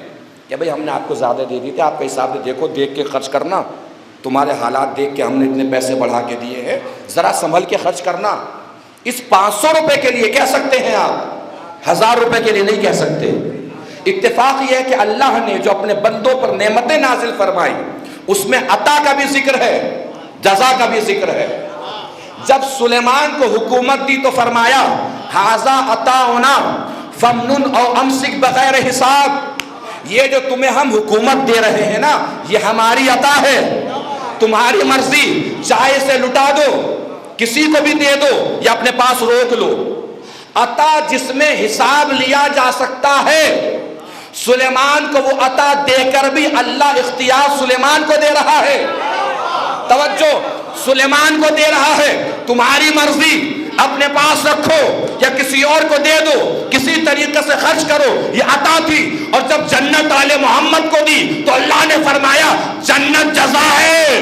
کہ بھئی ہم نے آپ کو زیادہ دے دی تھے، آپ کا حساب دیکھو، دیکھ کے خرچ کرنا، تمہارے حالات دیکھ کے ہم نے اتنے پیسے بڑھا کے دیے ہیں، ذرا سنبھل کے خرچ کرنا. اس 500 روپے کے لیے کہہ سکتے ہیں آپ، 1000 روپے کے لیے نہیں کہہ سکتے. اتفاق یہ ہے کہ اللہ نے جو اپنے بندوں پر نعمتیں نازل فرمائی اس میں عطا کا بھی ذکر ہے، جزا کا بھی ذکر ہے. جب سلیمان کو حکومت دی تو فرمایا ھذا عطاؤنا فامنن او امسک بغیر حساب. یہ جو تمہیں ہم حکومت دے رہے ہیں نا، یہ ہماری عطا ہے، تمہاری مرضی، چاہے اسے لٹا دو، کسی کو بھی دے دو یا اپنے پاس روک لو. عطا جس میں حساب لیا جا سکتا ہے، سلیمان کو وہ عطا دے کر بھی اللہ اختیار سلیمان کو دے رہا ہے. توجہ، سلیمان کو دے رہا ہے، تمہاری مرضی، اپنے پاس رکھو یا کسی اور کو دے دو، کسی طریقے سے خرچ کرو، یہ عطا تھی. اور جب جنت آل محمد کو دی تو اللہ نے فرمایا جنت جزا ہے،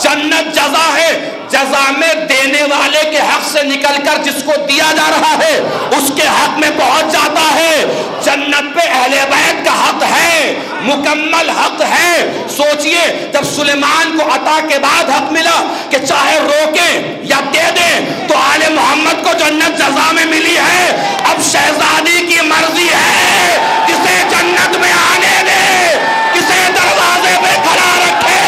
جنت جزا ہے. جزا میں دینے والے کے حق سے نکل کر جس کو دیا جا رہا ہے اس کے حق میں پہنچ جاتا ہے۔ جنت پہ اہل بیت کا حق ہے، مکمل حق ہے۔ سوچئے جب سلیمان کو عطا کے بعد حق ملا کہ چاہے روکیں یا دے دیں تو آل محمد کو جنت جزا میں ملی ہے، اب شہزادی کی مرضی ہے کسے جنت میں آنے دے، کسے دروازے پہ کھڑا رکھے۔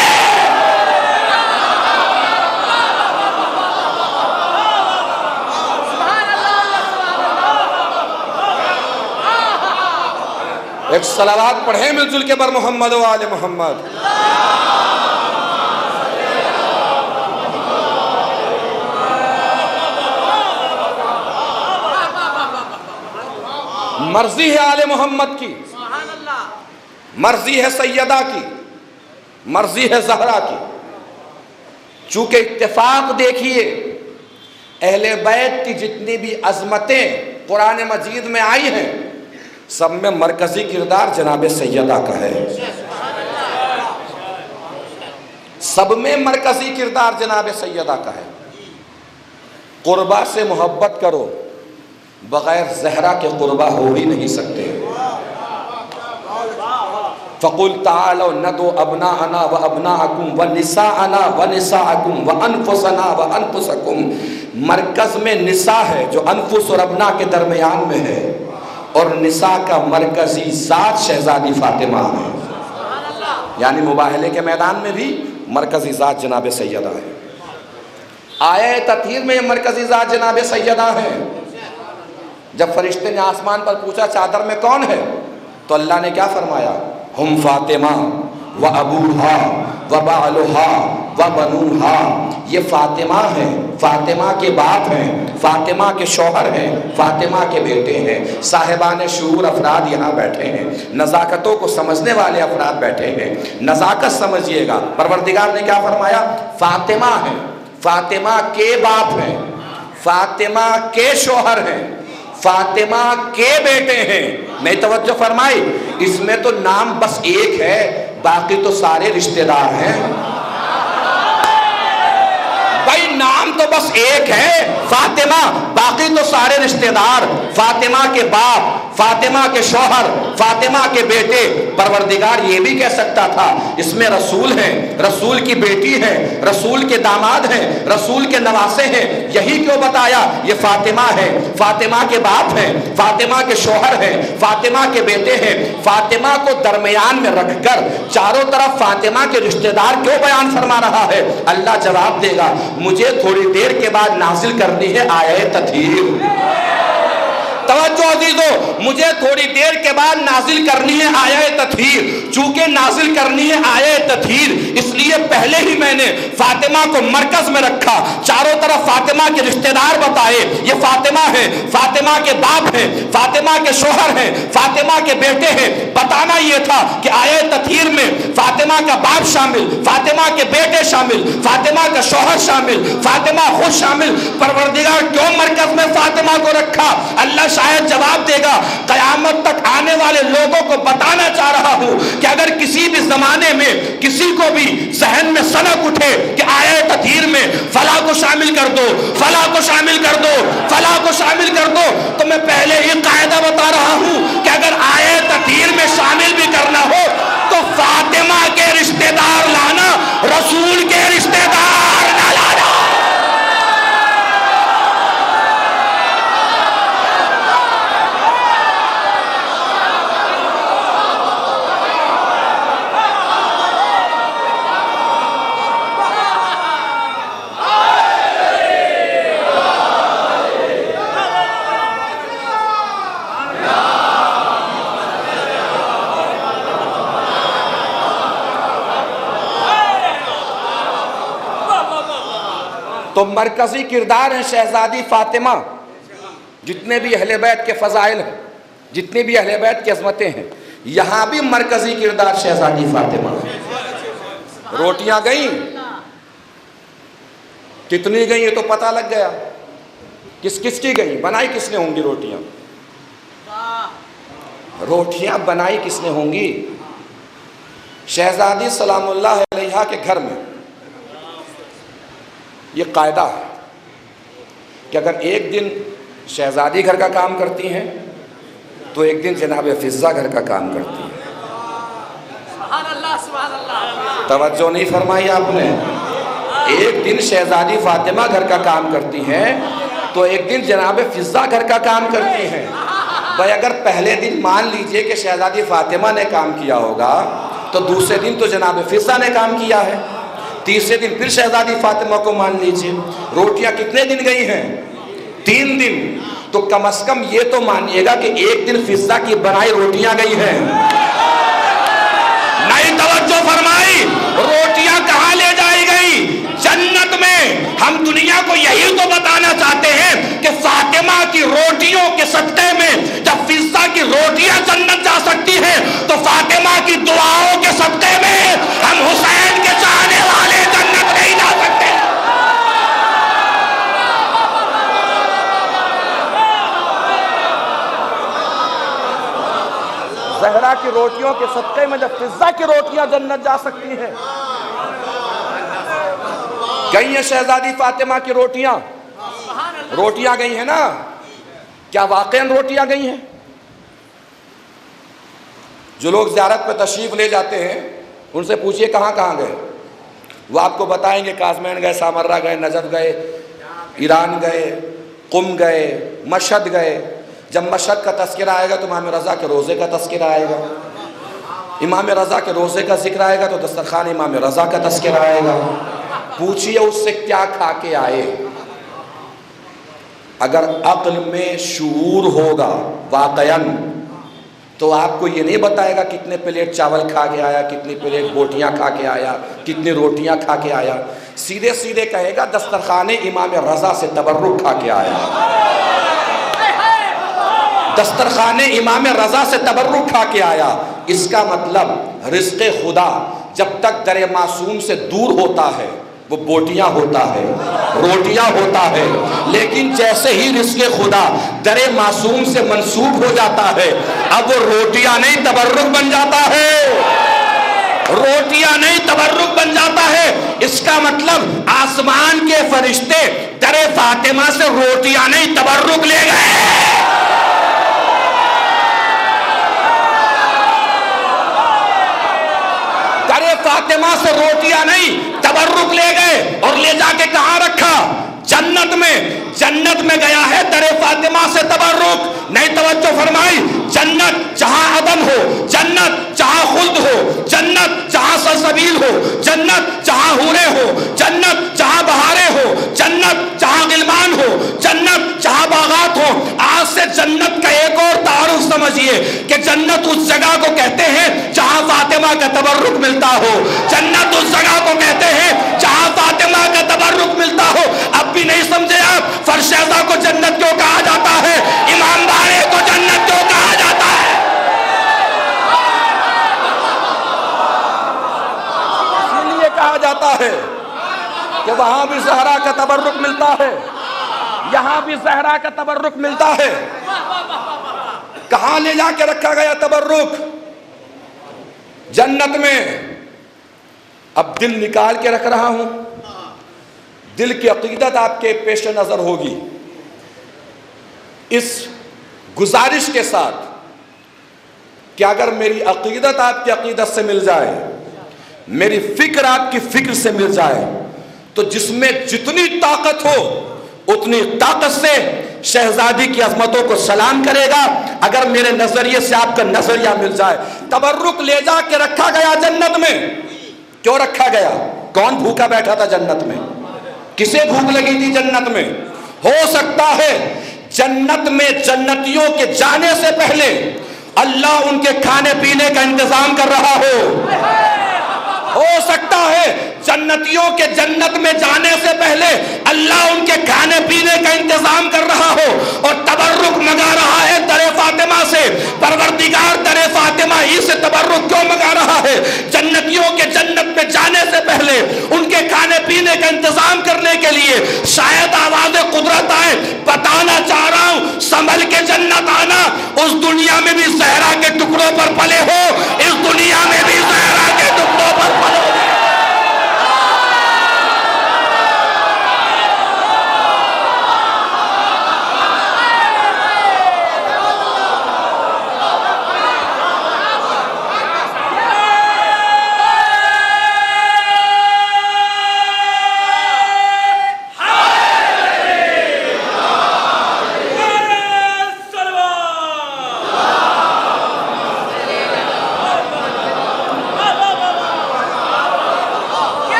ایک صلوات پڑھیں مل جل کے بر محمد و آل محمد۔ مرضی ہے آل محمد کی، مرضی ہے سیدہ کی، مرضی ہے زہرا کی۔ چونکہ اتفاق دیکھیے اہل بیت کی جتنی بھی عظمتیں قرآن مجید میں آئی ہیں سب میں مرکزی کردار جناب سیدہ کا ہے، سب میں مرکزی کردار جناب سیدہ کا ہے۔ قربا سے محبت کرو، بغیر زہرا کے قربا ہو ہی نہیں سکتے۔ فَقُلْ تَعَالَوْا نَدْعُ أَبْنَاءَنَا وَأَبْنَاءَكُمْ وَنِسَاءَنَا وَنِسَاءَكُمْ وَأَنفُسَنَا وَأَنفُسَكُمْ۔ مرکز میں نساء ہے جو انفس اور ابنا کے درمیان میں ہے، اور نساء کا مرکزی ذات شہزادی فاطمہ ہے، یعنی مباہلے کے میدان میں بھی مرکزی ذات جناب سیدہ ہے۔ آیہ تطہیر میں یہ مرکزی ذات جناب سیدہ ہے۔ جب فرشتے نے آسمان پر پوچھا چادر میں کون ہے تو اللہ نے کیا فرمایا؟ ہم فاطمہ و ابوہا و بعلہا و بنوہا، یہ فاطمہ ہیں، فاطمہ کے باپ ہیں، فاطمہ کے شوہر ہیں، فاطمہ کے بیٹے ہیں۔ صاحبان شعور افراد یہاں بیٹھے ہیں، نزاکتوں کو سمجھنے والے افراد بیٹھے ہیں، نزاکت سمجھیے گا۔ پروردگار نے کیا فرمایا؟ فاطمہ ہیں، فاطمہ کے باپ ہیں، فاطمہ کے شوہر ہیں، فاطمہ کے بیٹے ہیں۔ میں توجہ فرمائی، اس میں تو نام بس ایک ہے، باقی تو سارے رشتہ دار ہیں۔ بھائی نام تو بس ایک ہے فاطمہ، باقی تو سارے رشتہ دار، فاطمہ کے باپ، فاطمہ کے شوہر، فاطمہ کے بیٹے۔ پروردگار یہ بھی کہہ سکتا تھا اس میں رسول ہیں، رسول کی بیٹی ہیں، رسول کے داماد ہیں، رسول کے نواسے ہیں، یہی کیوں بتایا یہ فاطمہ ہے، فاطمہ کے باپ ہیں، فاطمہ کے شوہر ہیں، فاطمہ کے بیٹے ہیں۔ فاطمہ کو درمیان میں رکھ کر چاروں طرف فاطمہ کے رشتہ دار کیوں بیان فرما رہا ہے؟ اللہ جواب دے گا، مجھے تھوڑی دیر کے بعد نازل کرنی ہے آیہ تطہیر۔ توجہ عزیزو، مجھے تھوڑی دیر کے بعد نازل کرنی ہے آیہ تطہیر۔ چونکہ نازل کرنی ہے آیہ تطہیر اس لیے پہلے ہی میں نے فاطمہ کو مرکز میں رکھا، چاروں طرف فاطمہ کے رشتہ دار بتائے، یہ فاطمہ ہیں، فاطمہ کے باپ ہیں، فاطمہ کے شوہر ہیں، فاطمہ کے بیٹے ہیں۔ بتانا یہ تھا کہ آیہ تطہیر میں فاطمہ کا باپ شامل، فاطمہ کے بیٹے شامل، فاطمہ کا شوہر شامل، فاطمہ خود شامل۔ پروردگار کیوں مرکز میں فاطمہ کو رکھا؟ اللہ شاید جواب دے گا۔ قیامت تک آنے والے لوگوں کو بتانا چاہ رہا ہوں کہ اگر کسی بھی زمانے میں کسی کو بھی ذہن میں سنک اٹھے کہ آیہ تطہیر میں فلاں کو شامل کر دو، فلاں کو شامل کر دو، فلاں کو شامل کر دو، تو میں پہلے ہی قاعدہ بتا رہا ہوں کہ اگر آیہ تطہیر میں شامل بھی کرنا ہو تو فاطمہ کے رشتہ دار لانا، رسول کے رشتہ دار نہ لانا۔ تو مرکزی کردار ہیں شہزادی فاطمہ۔ جتنے بھی اہل بیت کے فضائل ہیں، جتنے بھی اہل بیت کی عظمتیں ہیں، یہاں بھی مرکزی کردار شہزادی فاطمہ۔ روٹیاں گئیں، کتنی گئیں یہ تو پتہ لگ گیا، کس کس کی گئیں، بنائی کس نے ہوں گی روٹیاں؟ روٹیاں بنائی کس نے ہوں گی؟ شہزادی سلام اللہ علیہا کے گھر میں یہ قاعدہ ہے کہ اگر ایک دن شہزادی گھر کا کام کرتی ہیں تو ایک دن جناب فضہ گھر کا کام کرتی ہیں. سبحان اللہ سبحان اللہ. توجہ نہیں فرمائی آپ نے. ایک دن شہزادی فاطمہ گھر کا کام کرتی ہیں تو ایک دن جناب فضہ گھر کا کام کرتی ہیں. بھائی اگر پہلے دن مان لیجئے کہ شہزادی فاطمہ نے کام کیا ہوگا تو دوسرے دن تو جناب فضہ نے کام کیا ہے, تیسرے دن پھر شہزادی فاطمہ کو مان لیجئے. روٹیاں کتنے دن گئی ہیں؟ 3 دن. تو کم از کم یہ تو مانیے گا کہ ایک دن فضہ کی بنائی روٹیاں گئی ہیں. نہیں توجہ فرمائی. روٹیاں کہاں لے جائی گئی؟ جنت میں. ہم دنیا کو یہی تو بتانا چاہتے ہیں کہ فاطمہ کی روٹیوں کے صدقے میں جب فضہ کی روٹیاں جنت جا سکتی ہیں تو فاطمہ کی دعاؤں کے صدقے میں ہم حسین کے چاہنے والے جنت نہیں جا سکتے. زہرا کی روٹیوں کے صدقے میں جب فضہ کی روٹیاں جنت جا سکتی ہیں. گئی ہیں شہزادی فاطمہ کی روٹیاں. روٹیاں گئی ہیں نا. کیا واقعاً روٹیاں گئی ہیں؟ جو لوگ زیارت پہ تشریف لے جاتے ہیں ان سے پوچھئے کہاں کہاں گئے, وہ آپ کو بتائیں گے کازمین گئے, سامرہ گئے, نجف گئے, ایران گئے, قم گئے, مشہد گئے. جب مشہد کا تذکرہ آئے گا تو امام رضا کے روزے کا تذکرہ آئے گا. امام رضا کے روزے کا ذکر آئے گا تو دسترخوان امام رضا کا تذکرہ آئے گا. پوچھئے اس سے کیا کھا کے آئے. اگر عقل میں شعور ہوگا واقعاً تو آپ کو یہ نہیں بتائے گا کتنے پلیٹ چاول کھا کے آیا, کتنی پلیٹ بوٹیاں کھا کے آیا, کتنی روٹیاں کھا کے آیا. سیدھے سیدھے کہے گا دسترخوان امام رضا سے تبرک کھا کے آیا. دسترخوان امام رضا سے تبرک کھا کے آیا. اس کا مطلب رزق خدا جب تک در معصوم سے دور ہوتا ہے وہ بوٹیاں ہوتا ہے, روٹیاں ہوتا ہے. لیکن جیسے ہی رزق خدا در معصوم سے منسوب ہو جاتا ہے اب وہ روٹیاں نہیں تبرک بن جاتا ہے. روٹیاں نہیں تبرک بن جاتا ہے. اس کا مطلب آسمان کے فرشتے در فاطمہ سے روٹیاں نہیں تبرک لے گئے. فاطمہ سے روٹیاں نہیں تبرک لے گئے اور لے جا کے کہاں رکھا؟ جنت میں. جنت میں گیا ہے در فاطمہ سے تبرک. نہیں توجہ فرمائی. جنت جہاں عدن ہو, جنت جہاں خلد ہو, جنت جہاں سلسبیل ہو, جنت جہاں حوریں ہو, جنت جہاں بہاریں ہو, جنت جہاں غلمان ہو, جنت جہاں باغات ہو. آج سے جنت کا ایک اور تعارف سمجھیے کہ جنت اس جگہ کو کہتے ہیں جہاں فاطمہ کا تبرک ملتا ہو. جنت اس جگہ کو کہتے ہیں جہاں فاطمہ کا تبرک ملتا ہو. اب بھی نہیں سمجھے آپ فرشیزہ کو جنت کیوں کہا جاتا ہے, امام بارے کو جنت کیوں کہا جاتا ہے؟ اسی لیے کہا جاتا ہے کہ وہاں بھی زہرا کا تبرک ملتا ہے, یہاں بھی زہرا کا تبرک ملتا ہے. کہاں لے جا کے رکھا گیا تبرک؟ جنت میں. اب دل نکال کے رکھ رہا ہوں, دل کی عقیدت آپ کے پیش نظر ہوگی اس گزارش کے ساتھ کہ اگر میری عقیدت آپ کی عقیدت سے مل جائے, میری فکر آپ کی فکر سے مل جائے تو جس میں جتنی طاقت ہو اتنی طاقت سے شہزادی کی عظمتوں کو سلام کرے گا. اگر میرے نظریے سے آپ کا نظریہ مل جائے. تبرک لے جا کے رکھا گیا جنت میں. کیوں رکھا گیا؟ کون بھوکا بیٹھا تھا جنت میں؟ کسے بھوک لگی تھی جنت میں؟ ہو سکتا ہے جنت میں جنتیوں کے جانے سے پہلے اللہ ان کے کھانے پینے کا انتظام کر رہا ہو سکتا ہے جنتیوں کے جنت میں جانے سے پہلے اللہ ان کے کھانے پینے کا انتظام کر رہا ہو اور تبرک منگا رہا ہے در فاطمہ سے. پروردگار در فاطمہ ہی سے تبرک کیوں منگا رہا ہے؟ جنتیوں کے جنت میں جانے سے پہلے ان کے کھانے پینے کا انتظام کرنے کے لیے. شاید آواز قدرت آئے, بتانا چاہ رہا ہوں سنبھل کے جنت آنا. اس دنیا میں بھی زہرا کے ٹکڑوں پر پلے ہو, اس دنیا میں بھی زہرا کے ٹکڑوں پر پلے ہو.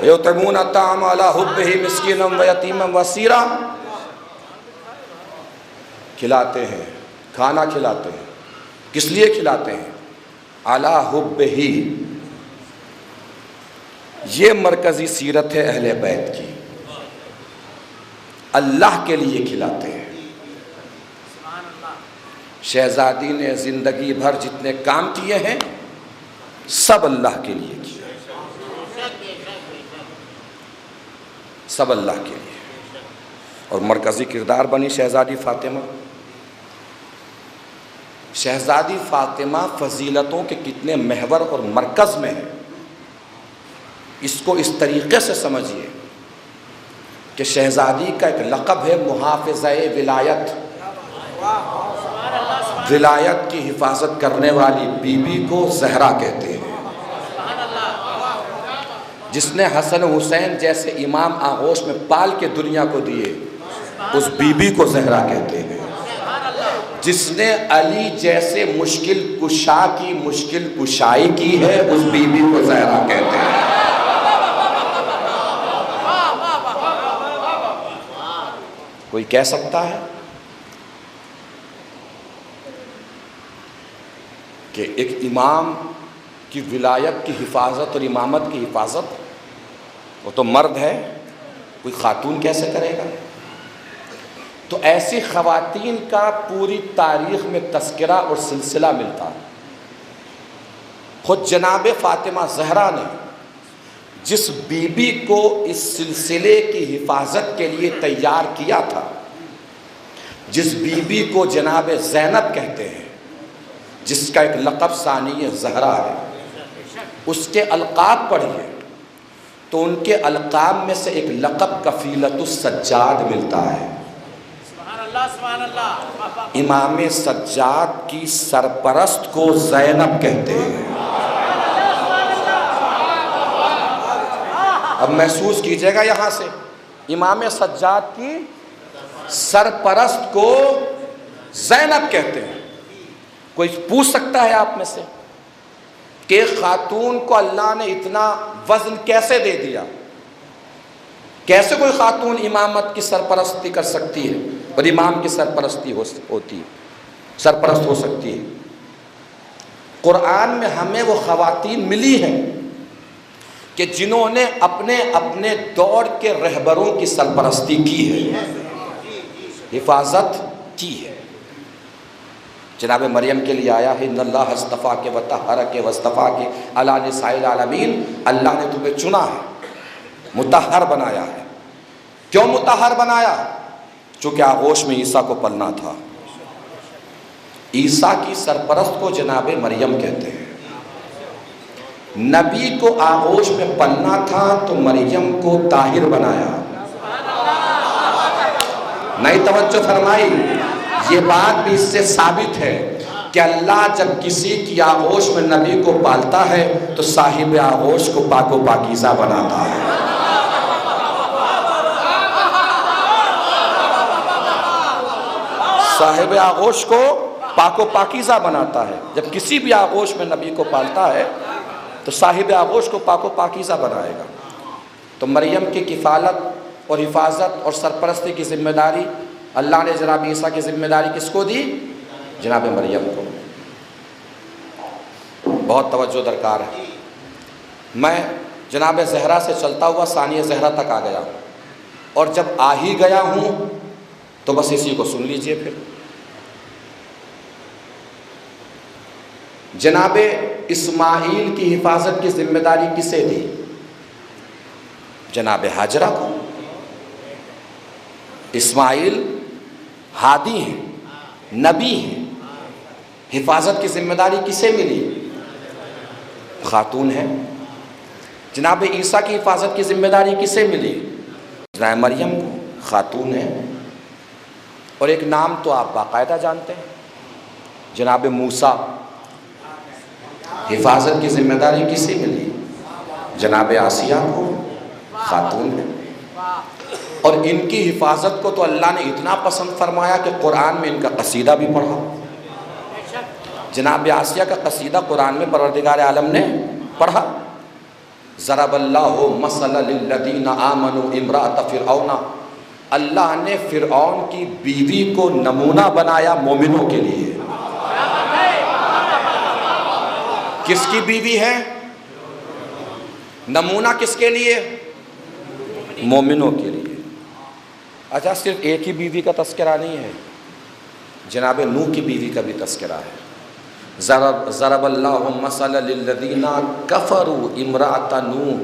یطعمون الطعام علی حبہ مسکینا ویتیما واسیرا، کھلاتے ہیں، کھانا کھلاتے ہیں، کس لیے کھلاتے ہیں؟ علی حبہ، یہ مرکزی سیرت ہے اہل بیت کی، اللہ کے لیے کھلاتے ہیں۔ شہزادی نے زندگی بھر جتنے کام کیے ہیں سب اللہ کے لیے کیے، سب اللہ کے لیے، اور مرکزی کردار بنی شہزادی فاطمہ۔ شہزادی فاطمہ فضیلتوں کے کتنے محور اور مرکز میں ہے، اس کو اس طریقے سے سمجھیے کہ شہزادی کا ایک لقب ہے محافظہ ولایت، ولایت کی حفاظت کرنے والی بی بی کو زہرا کہتے ہیں۔ جس نے حسن حسین جیسے امام آغوش میں پال کے دنیا کو دیے اس بی بی کو زہرا کہتے ہیں۔ جس نے علی جیسے مشکل کشا کی مشکل کشائی کی ہے اس بی بی کو زہرا کہتے ہیں۔ کوئی کہہ سکتا ہے کہ ایک امام کی ولایت کی حفاظت اور امامت کی حفاظت وہ تو مرد ہے، کوئی خاتون کیسے کرے گا؟ تو ایسی خواتین کا پوری تاریخ میں تذکرہ اور سلسلہ ملتا ہے۔ خود جناب فاطمہ زہرا نے جس بی بی کو اس سلسلے کی حفاظت کے لیے تیار کیا تھا، جس بی بی کو جناب زینب کہتے ہیں، جس کا ایک لقب ثانی زہرا ہے، اس کے القاب پڑھیے تو ان کے القاب میں سے ایک لقب کفیلۃ السجاد ملتا ہے۔ سبحان اللہ۔ امام سجاد کی سرپرست کو زینب کہتے ہیں۔ اب محسوس کیجئے گا یہاں سے، امام سجاد کی سرپرست کو زینب کہتے ہیں۔ کوئی پوچھ سکتا ہے آپ میں سے کہ خاتون کو اللہ نے اتنا وزن کیسے دے دیا؟ کیسے کوئی خاتون امامت کی سرپرستی کر سکتی ہے اور امام کی سرپرستی ہوتی ہے، سرپرست ہو سکتی ہے؟ قرآن میں ہمیں وہ خواتین ملی ہیں کہ جنہوں نے اپنے اپنے دور کے رہبروں کی سرپرستی کی ہے، حفاظت کی ہے۔ جناب مریم کے لیے آیا ہے ان اللہ اصطفیٰ کے وطہرہ کے واصطفیٰ کے علی نساء العالمین، اللہ نے تمہیں چنا ہے، مطہر بنایا ہے۔ کیوں مطہر بنایا؟ چونکہ آغوش میں عیسیٰ کو پلنا تھا۔ عیسیٰ کی سرپرست کو جناب مریم کہتے ہیں۔ نبی کو آغوش میں پلنا تھا تو مریم کو طاہر بنایا۔ نہیں توجہ فرمائی؟ یہ بات بھی اس سے ثابت ہے کہ اللہ جب کسی کی آغوش میں نبی کو پالتا ہے تو صاحب آغوش کو پاک و پاکیزہ بناتا ہے۔ صاحب آغوش کو پاک و پاکیزہ بناتا ہے۔ جب کسی بھی آغوش میں نبی کو پالتا ہے تو صاحب آغوش کو پاک و پاکیزہ بنائے گا۔ تو مریم کی کفالت اور حفاظت اور سرپرستی کی ذمہ داری اللہ نے جناب عیسیٰ کی ذمہ داری کس کو دی؟ جناب مریم کو۔ بہت توجہ درکار ہے۔ میں جناب زہرا سے چلتا ہوا ثانی زہرا تک آ گیا، اور جب آ ہی گیا ہوں تو بس اسی کو سن لیجئے۔ پھر جناب اسماعیل کی حفاظت کی ذمہ داری کسے دی؟ جناب ہاجرہ کو۔ اسماعیل ہادی ہیں، نبی ہیں، حفاظت کی ذمہ داری کسے ملی؟ خاتون ہے۔ جناب عیسیٰ کی حفاظت کی ذمہ داری کسے ملی؟ جناب مریم کو، خاتون ہے۔ اور ایک نام تو آپ باقاعدہ جانتے ہیں، جناب موسیٰ، حفاظت کی ذمہ داری کسے ملی؟ جناب آسیہ کو، خاتون ہے۔ اور ان کی حفاظت کو تو اللہ نے اتنا پسند فرمایا کہ قرآن میں ان کا قصیدہ بھی پڑھا۔ جناب آسیہ کا قصیدہ قرآن میں پروردگار عالم نے پڑھا۔ ضرب اللہ مثلا للذین آمنوا امرأۃ فرعون، اللہ نے فرعون کی بیوی کو نمونہ بنایا مومنوں کے لیے۔ کس کی بیوی ہے؟ نمونہ کس کے لیے؟ مومنوں کے لیے۔ اچھا، صرف ایک ہی بیوی کا تذکرہ نہیں ہے، جناب نوح کی بیوی کا بھی تذکرہ ہے۔ ضرب اللہ مثلا للذین کفروا امرأۃ نوح،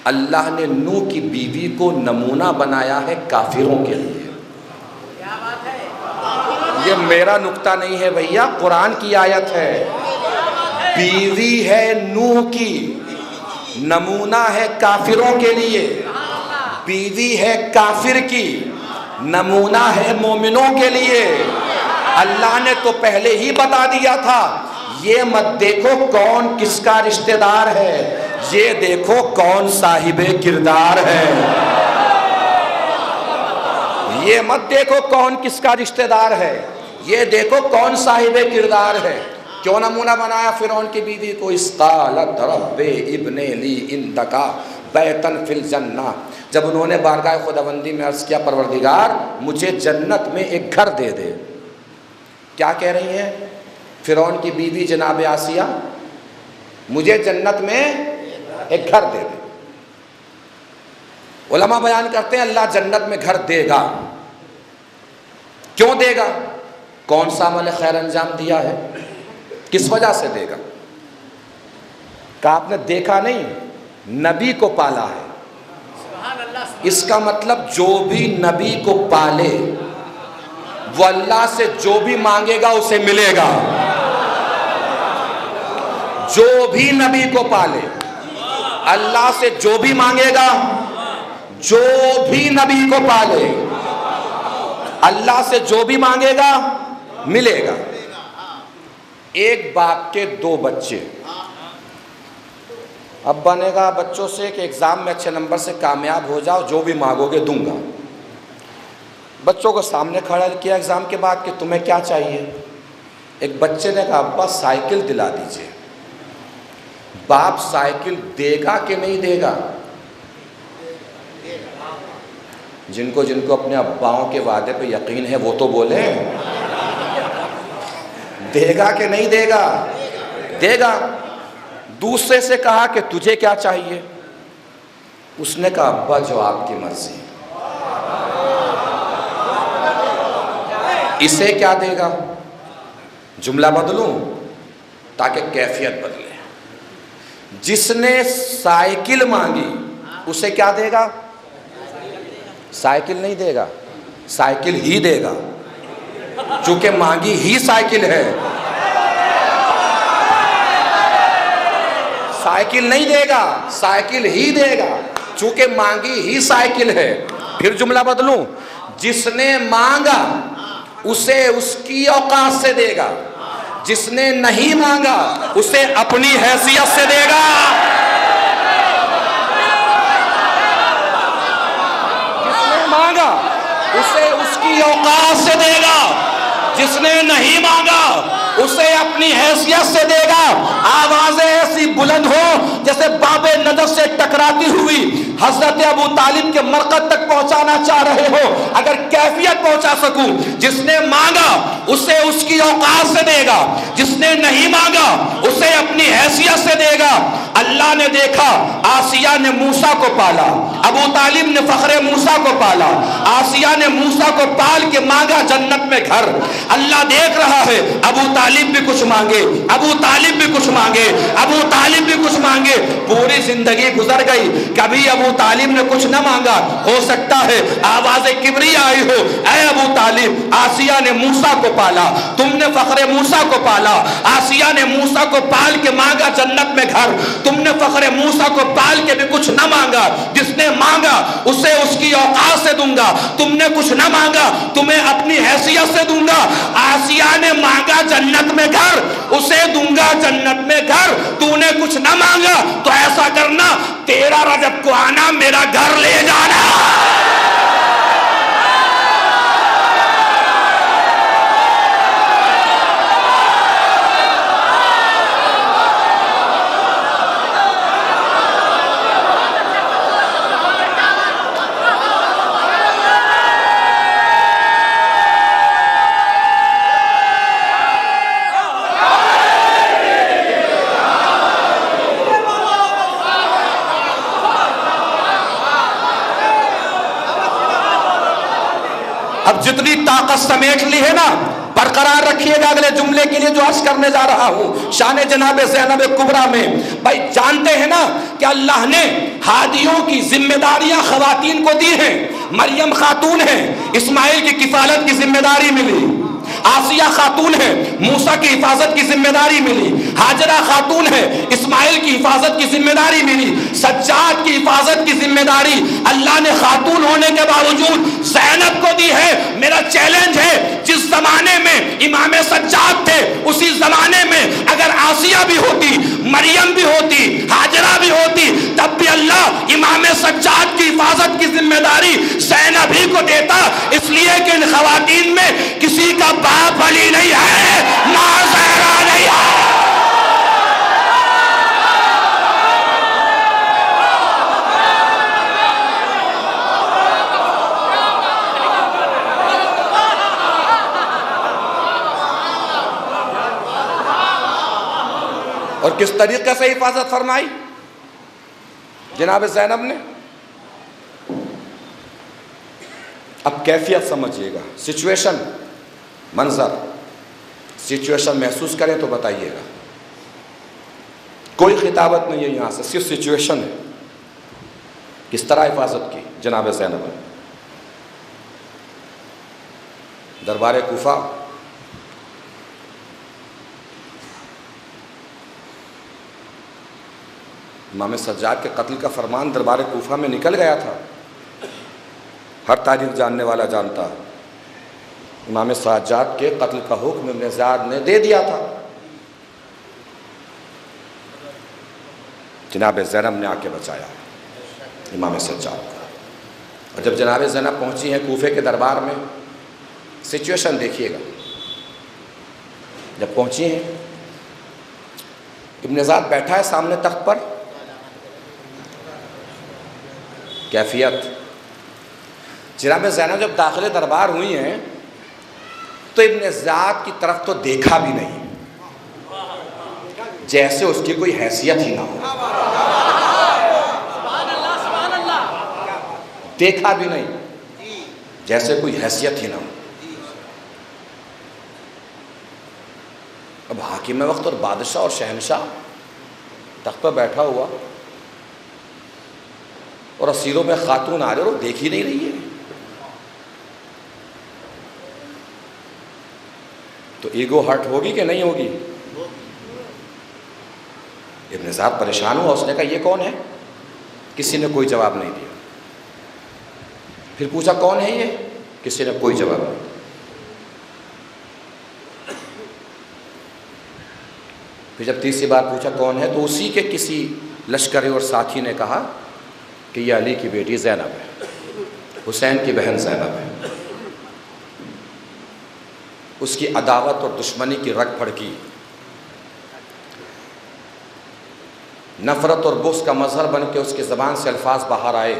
اللہ نے نوح کی بیوی کو نمونہ بنایا ہے کافروں کے لیے۔ یہ میرا نکتہ نہیں ہے بھیا، قرآن کی آیت ہے۔ بیوی ہے نوح کی، نمونہ ہے کافروں کے لیے۔ بیوی ہے کافر کی، نمونہ ہے مومنوں کے لیے۔ اللہ نے تو پہلے ہی بتا دیا تھا، یہ مت دیکھو کون کس کا رشتہ دار ہے، یہ دیکھو کون صاحب کردار ہے۔ یہ مت دیکھو کون کس کا رشتہ دار ہے، یہ دیکھو کون صاحب کردار ہے۔ کیوں نمونہ بنایا فرعون کی بیوی کو؟ اس قالت رب ابن لی عندک بیتا فی الجنہ، جب انہوں نے بارگاہ خداوندی میں عرض کیا پروردگار مجھے جنت میں ایک گھر دے دے۔ کیا کہہ رہی ہیں فرعون کی بیوی جناب آسیہ؟ مجھے جنت میں ایک گھر دے دے۔ علماء بیان کرتے ہیں اللہ جنت میں گھر دے گا۔ کیوں دے گا؟ کون سا عمل خیر انجام دیا ہے، کس وجہ سے دے گا؟ کہ آپ نے دیکھا نہیں، نبی کو پالا ہے۔ اس کا مطلب جو بھی نبی کو پالے وہ اللہ سے جو بھی مانگے گا اسے ملے گا۔ جو بھی نبی کو پالے اللہ سے جو بھی مانگے گا، جو بھی نبی کو پالے اللہ سے جو بھی مانگے گا ملے گا۔ ایک باپ کے دو بچے، اب بنے گا بچوں سے کہ ایگزام میں اچھے نمبر سے کامیاب ہو جاؤ، جو بھی مانگو گے دوں گا۔ بچوں کو سامنے کھڑا کیا ایگزام کے بعد کہ تمہیں کیا چاہیے؟ ایک بچے نے کہا ابا سائیکل دلا دیجئے۔ باپ سائیکل دے گا کہ نہیں دے گا؟ جن کو اپنے اباؤں کے وعدے پہ یقین ہے وہ تو بولیں، دے گا کہ نہیں دے گا؟ دے گا۔ دوسرے سے کہا کہ تجھے کیا چاہیے؟ اس نے کہا ابا جو آپ کی مرضی۔ اسے کیا دے گا؟ جملہ بدلوں تاکہ کیفیت بدلے۔ جس نے سائیکل مانگی اسے کیا دے گا؟ سائیکل نہیں دے گا، سائیکل ہی دے گا، چونکہ مانگی ہی سائیکل ہے۔ سائیکل نہیں دے گا، سائیکل ہی دے گا، چونکہ مانگی ہی سائیکل ہے۔ پھر جملہ بدلوں، جس نے مانگا اسے اس کی اوقات سے دے گا، جس نے نہیں مانگا اسے اپنی حیثیت سے دے گا۔ جس نے مانگا اسے اس کی اوقات سے دے گا، جس نے نہیں مانگا اسے اپنی حیثیت سے دے گا۔ آوازیں ایسی بلند ہو جیسے باب ندر سے ٹکراتی ہوئی حضرت ابو طالب کے مرقد تک پہنچانا چاہ رہے ہو، اگر کیفیت پہنچا سکوں۔ جس نے مانگا اسے اس کی اوقات سے دے گا، جس نے نہیں مانگا اسے اپنی حیثیت سے دے گا۔ اللہ نے دیکھا آسیہ نے موسیٰ کو پالا، ابو طالب نے فخر موسیٰ کو پالا، آسیہ نے موسیٰ کو پال کے مانگا جنت میں گھر۔ اللہ دیکھ رہا ہے ابو طالب بھی کچھ مانگے، ابو طالب بھی کچھ مانگے، ابو طالب بھی کچھ مانگے۔ پوری زندگی گزر گئی، کبھی ابو طالب نے کچھ نہ مانگا۔ ہو سکتا ہے آواز کبریا آئی ہو، اے ابو طالب آسیہ نے موسیٰ کو پالا، تم نے فخر موسیٰ کو پالا۔ آسیہ نے موسیٰ کو پال کے مانگا جنت میں گھر، تم نے فخر موسیٰ کو پال کے بھی کچھ نہ مانگا۔ جس نے مانگا اسے اس کی اوقات سے دوں گا، تم نے کچھ نہ مانگا تمہیں اپنی حیثیت سے دوں گا۔ آسیہ نے مانگا جنت میں گھر، اسے دوں گا جنت میں گھر۔ تو نے کچھ نہ مانگا تو ایسا کرنا، تیرا رجب کو آنا میرا گھر لے جانا۔ اب جتنی طاقت سمیٹ لی ہے نا برقرار رکھیے گا اگلے جملے کے لیے جو عرض کرنے جا رہا ہوں شان جناب زینب کبریٰ میں. بھائی جانتے ہیں نا کہ اللہ نے ہادیوں کی ذمہ داریاں خواتین کو دی ہیں. مریم خاتون ہے, اسماعیل کی کفالت کی ذمہ داری ملی. آسیہ خاتون ہے, موسیٰ کی حفاظت کی ذمہ داری ملی. ہاجرہ خاتون ہے, اسماعیل کی حفاظت کی ذمہ داری ملی. سجاد کی حفاظت کی ذمہ داری اللہ نے خاتون ہونے کے باوجود زینب کو دی ہے. میرا چیلنج ہے, جس زمانے میں امام سجاد تھے اسی زمانے میں اگر آسیہ بھی ہوتی, مریم بھی ہوتی, ہاجرہ بھی ہوتی, تب بھی اللہ امام سجاد کی حفاظت کی ذمہ داری زینب ہی کو دیتا. اس لیے کہ ان خواتین میں کسی کا باپ علی نہیں ہے, ماں زہرا نہیں ہے. اور کس طریقے سے حفاظت فرمائی جناب زینب نے؟ اب کیفیت سمجھیے گا, سچویشن, منظر, سچویشن محسوس کریں تو بتائیے گا. کوئی خطابت نہیں ہے یہاں سے, صرف سچویشن ہے. کس طرح حفاظت کی جناب زینب نے؟ دربار کوفہ امام سجاد کے قتل کا فرمان دربار کوفہ میں نکل گیا تھا. ہر تاریخ جاننے والا جانتا ہے امام سجاد کے قتل کا حکم ابن زیاد نے دے دیا تھا. جناب زینب نے آ کے بچایا امام سجاد کو. اور جب جناب زینب پہنچی ہیں کوفے کے دربار میں, سچویشن دیکھیے گا. جب پہنچی ہیں, ابن زیاد بیٹھا ہے سامنے تخت پر. کیفیت, جناب زینب جب داخل دربار ہوئی ہیں تو ابن زیاد کی طرف تو دیکھا بھی نہیں, جیسے اس کی کوئی حیثیت ہی نہ ہو. دیکھا بھی نہیں, جیسے کوئی حیثیت ہی نہ ہو. اب حاکم وقت اور بادشاہ اور شہنشاہ تخت پر بیٹھا ہوا اور اسیروں میں خاتون آ رہے اور وہ دیکھ ہی نہیں رہی ہے. تو ایگو ہرٹ ہوگی کہ نہیں ہوگی؟ ابن زیاد پریشان ہوا, اس نے کہا یہ کون ہے؟ کسی نے کوئی جواب نہیں دیا. پھر پوچھا کون ہے یہ؟ کسی نے کوئی جواب نہیں. پھر جب تیسری بار پوچھا کون ہے تو اسی کے کسی لشکری اور ساتھی نے کہا کہ یہ علی کی بیٹی زینب ہے, حسین کی بہن زینب ہے. اس کی عداوت اور دشمنی کی رگ پھڑکی, نفرت اور بغض کا مظہر بن کے اس کی زبان سے الفاظ باہر آئے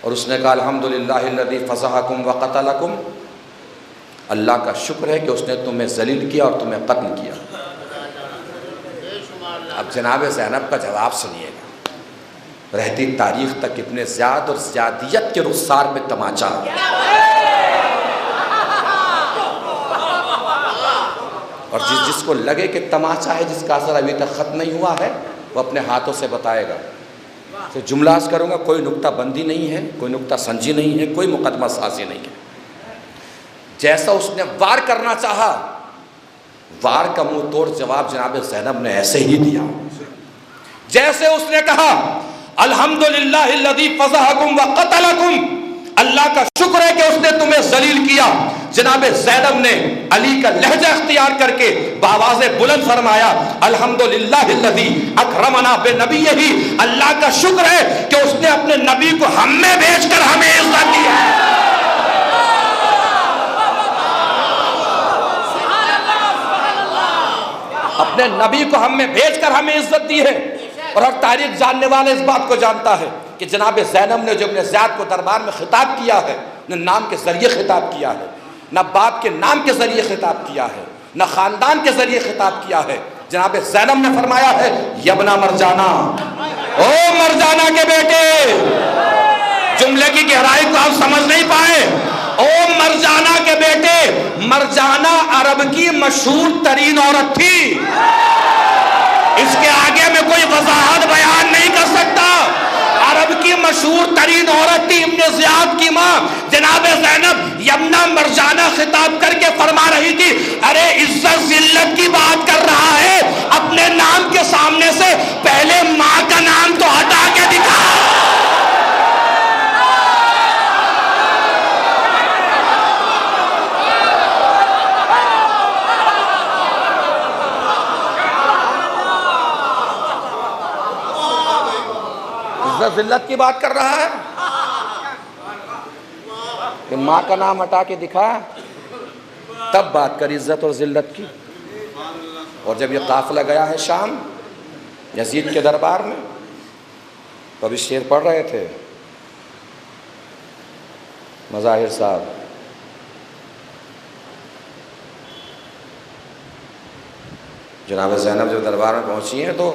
اور اس نے کہا الحمدللہ الذی فضحکم وقتلکم, اللہ کا شکر ہے کہ اس نے تمہیں ذلیل کیا اور تمہیں قتل کیا. اب جناب زینب کا جواب سنیے گا. رہتی تاریخ تک ابن زیاد اور زیادیت کے رخسار پہ تماچا. اور جس کو لگے کہ تماچا ہے, جس کا اثر ابھی تک ختم نہیں ہوا ہے, وہ اپنے ہاتھوں سے بتائے گا. تو جملہ عرض کروں گا, کوئی نکتہ بندی نہیں ہے, کوئی نکتہ سنجی نہیں ہے, کوئی مقدمہ سازی نہیں ہے. جیسا اس نے وار کرنا چاہا, وار کا منہ توڑ جواب جناب زینب نے ایسے ہی دیا. جیسے اس نے کہا الحمدللہ الذی فضحکم وقتلکم, اللہ کا شکر ہے کہ اس نے تمہیں ذلیل کیا. جناب زینب نے علی کا لہجہ اختیار کر کے بآواز بلند فرمایا الحمدللہ الذی اکرمنا بنبیہ, اللہ کا شکر ہے کہ اس نے اپنے نبی کو ہم میں بھیج کر ہمیں عزت دی ہے. اپنے نبی کو ہم میں بھیج کر ہمیں عزت دی ہے. اور ہر تاریخ جاننے والے اس بات کو جانتا ہے کہ جناب زینب نے جو ابن زیاد کو دربار میں خطاب کیا ہے, نہ نام کے ذریعے خطاب کیا ہے, نہ باپ کے نام کے ذریعے خطاب کیا ہے, نہ خاندان کے ذریعے خطاب کیا ہے. جناب زینب نے فرمایا ہے یبنا مرجانا, او مرجانا کے بیٹے, جملے کی گہرائی کو آپ سمجھ نہیں پائے. او مرجانہ کے بیٹے, مرجانہ عرب کی مشہور ترین عورت تھی. اس کے آگے میں کوئی وضاحت بیان نہیں کر سکتا. عرب کی مشہور ترین عورت تھی. ابن زیاد کی ماں جناب زینب یمنا مرجانہ خطاب کر کے فرما رہی تھی, ارے عزت ذلت کی بات کر رہا ہے, اپنے نام کے سامنے سے پہلے ماں کا نام تو ہٹا کے دکھا. عزت ذلت کی بات کر رہا ہے کہ ماں کا نام ہٹا کے دکھا, تب بات کر عزت اور ذلت کی. اور جب یہ قافلہ گیا ہے شام یزید کے دربار میں, تو ابھی شعر پڑھ رہے تھے مظاہر صاحب, جناب زینب جب دربار میں پہنچی ہیں تو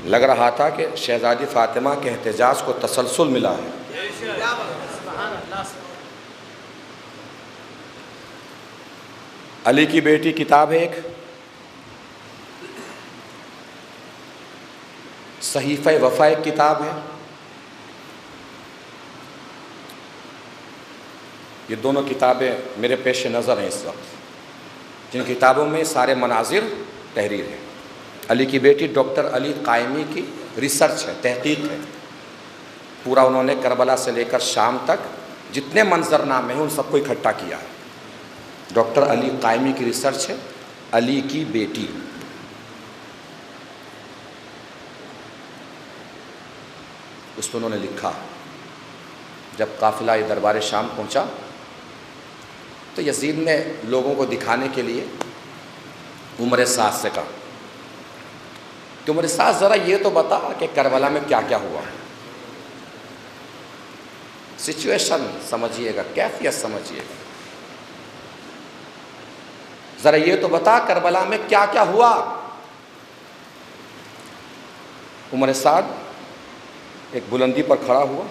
لگ رہا تھا کہ شہزادی فاطمہ کے احتجاج کو تسلسل ملا ہے. علی کی بیٹی کتاب ہے ایک, صحیفہ وفا ایک کتاب ہے. یہ دونوں کتابیں میرے پیش نظر ہیں اس وقت, جن کتابوں میں سارے مناظر تحریر ہیں. علی کی بیٹی ڈاکٹر علی قائمی کی ریسرچ ہے, تحقیق ہے. پورا انہوں نے کربلا سے لے کر شام تک جتنے منظرنامے ہیں ان سب کو اکٹھا کیا ہے. ڈاکٹر علی قائمی کی ریسرچ ہے, علی کی بیٹی. اس میں انہوں نے لکھا, جب قافلہ دربار شام پہنچا تو یزید نے لوگوں کو دکھانے کے لیے عمر سعد سے کہا کہ عمر سعد ذرا یہ تو بتا کہ کربلا میں کیا کیا ہوا. سچویشن سمجھیے گا, کیفیت سمجھیے گا, ذرا یہ تو بتا کربلا میں کیا کیا ہوا. عمر سعد ایک بلندی پر کھڑا ہوا,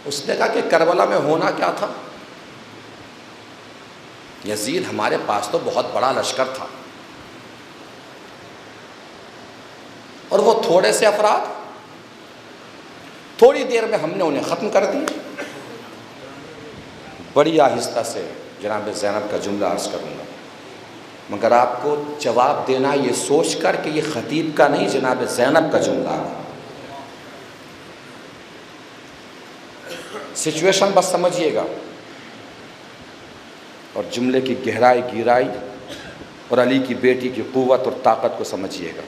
اس نے کہا کہ کربلا میں ہونا کیا تھا. یزید ہمارے پاس تو بہت بڑا لشکر تھا, اور وہ تھوڑے سے افراد, تھوڑی دیر میں ہم نے انہیں ختم کر دیا. بڑی آہستہ سے جناب زینب کا جملہ عرض کروں گا, مگر آپ کو جواب دینا یہ سوچ کر کہ یہ خطیب کا نہیں جناب زینب کا جملہ ہے. سچویشن بس سمجھیے گا, اور جملے کی گہرائی گیرائی اور علی کی بیٹی کی قوت اور طاقت کو سمجھیے گا,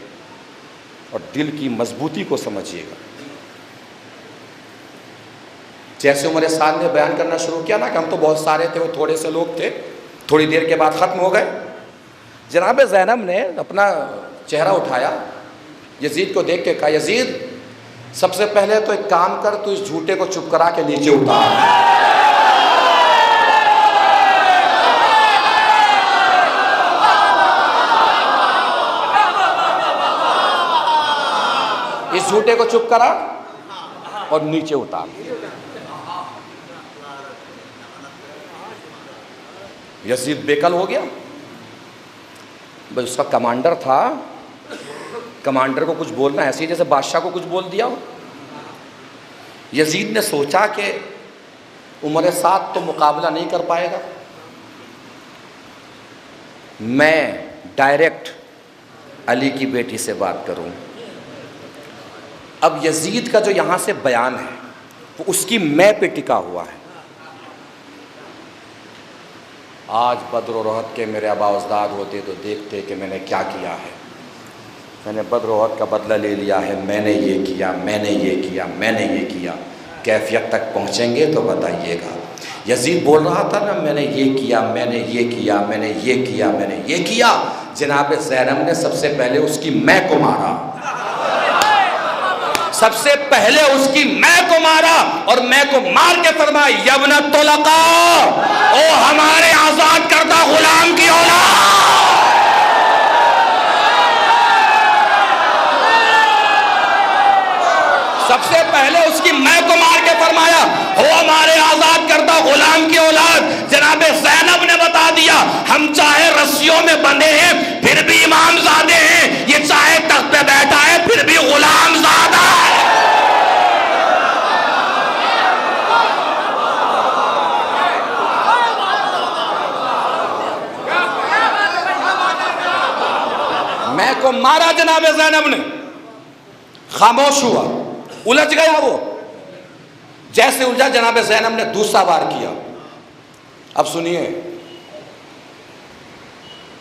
اور دل کی مضبوطی کو سمجھیے گا. جیسے عمر سعد نے بیان کرنا شروع کیا نا کہ ہم تو بہت سارے تھے, وہ تھوڑے سے لوگ تھے, تھوڑی دیر کے بعد ختم ہو گئے. جناب زینب نے اپنا چہرہ اٹھایا, یزید کو دیکھ کے کہا, یزید سب سے پہلے تو ایک کام کر, تو اس جھوٹے کو چپ کرا کے نیچے اتار. اس جھوٹے کو چپ کرا اور نیچے اتار. یزید بیکل ہو گیا. بھائی اس کا کمانڈر تھا, کمانڈر کو کچھ بولنا ایسے ہی جیسے بادشاہ کو کچھ بول دیا ہو. یزید نے سوچا کہ عمر سعد تو مقابلہ نہیں کر پائے گا, میں ڈائریکٹ علی کی بیٹی سے بات کروں. اب یزید کا جو یہاں سے بیان ہے وہ اس کی میں پہ ٹکا ہوا ہے. آج بدر و احد کے میرے آبا اجداد ہوتے تو دیکھتے کہ میں نے کیا کیا ہے. میں نے بدر و احد کا بدلہ لے لیا ہے, میں نے یہ کیا, میں نے یہ کیا, میں نے یہ کیا. کیفیت تک پہنچیں گے تو بتائیے گا. یزید بول رہا تھا نا, میں نے یہ کیا, میں نے یہ کیا, میں نے یہ کیا, میں نے یہ کیا. جناب زینب نے سب سے پہلے اس کی میں کو مارا, سب سے پہلے اس کی میں کو مارا, اور میں کو مار کے فرمایا, یبن الطلقاء, او ہمارے آزاد کردہ غلام کی اولاد. سب سے پہلے اس کی ماں کو مار کے فرمایا ہو ہمارے آزاد کردہ غلام کی اولاد. جناب زینب نے بتا دیا ہم چاہے رسیوں میں بندھے ہیں پھر بھی امام زادے ہیں, یہ چاہے تخت پہ بیٹھا ہے پھر بھی غلام زادہ ہے. میں کو مارا جناب زینب نے, خاموش ہوا, الجھ گیا وہ. جیسے الجھا جناب زینب نے دوسرا وار کیا. اب سنیے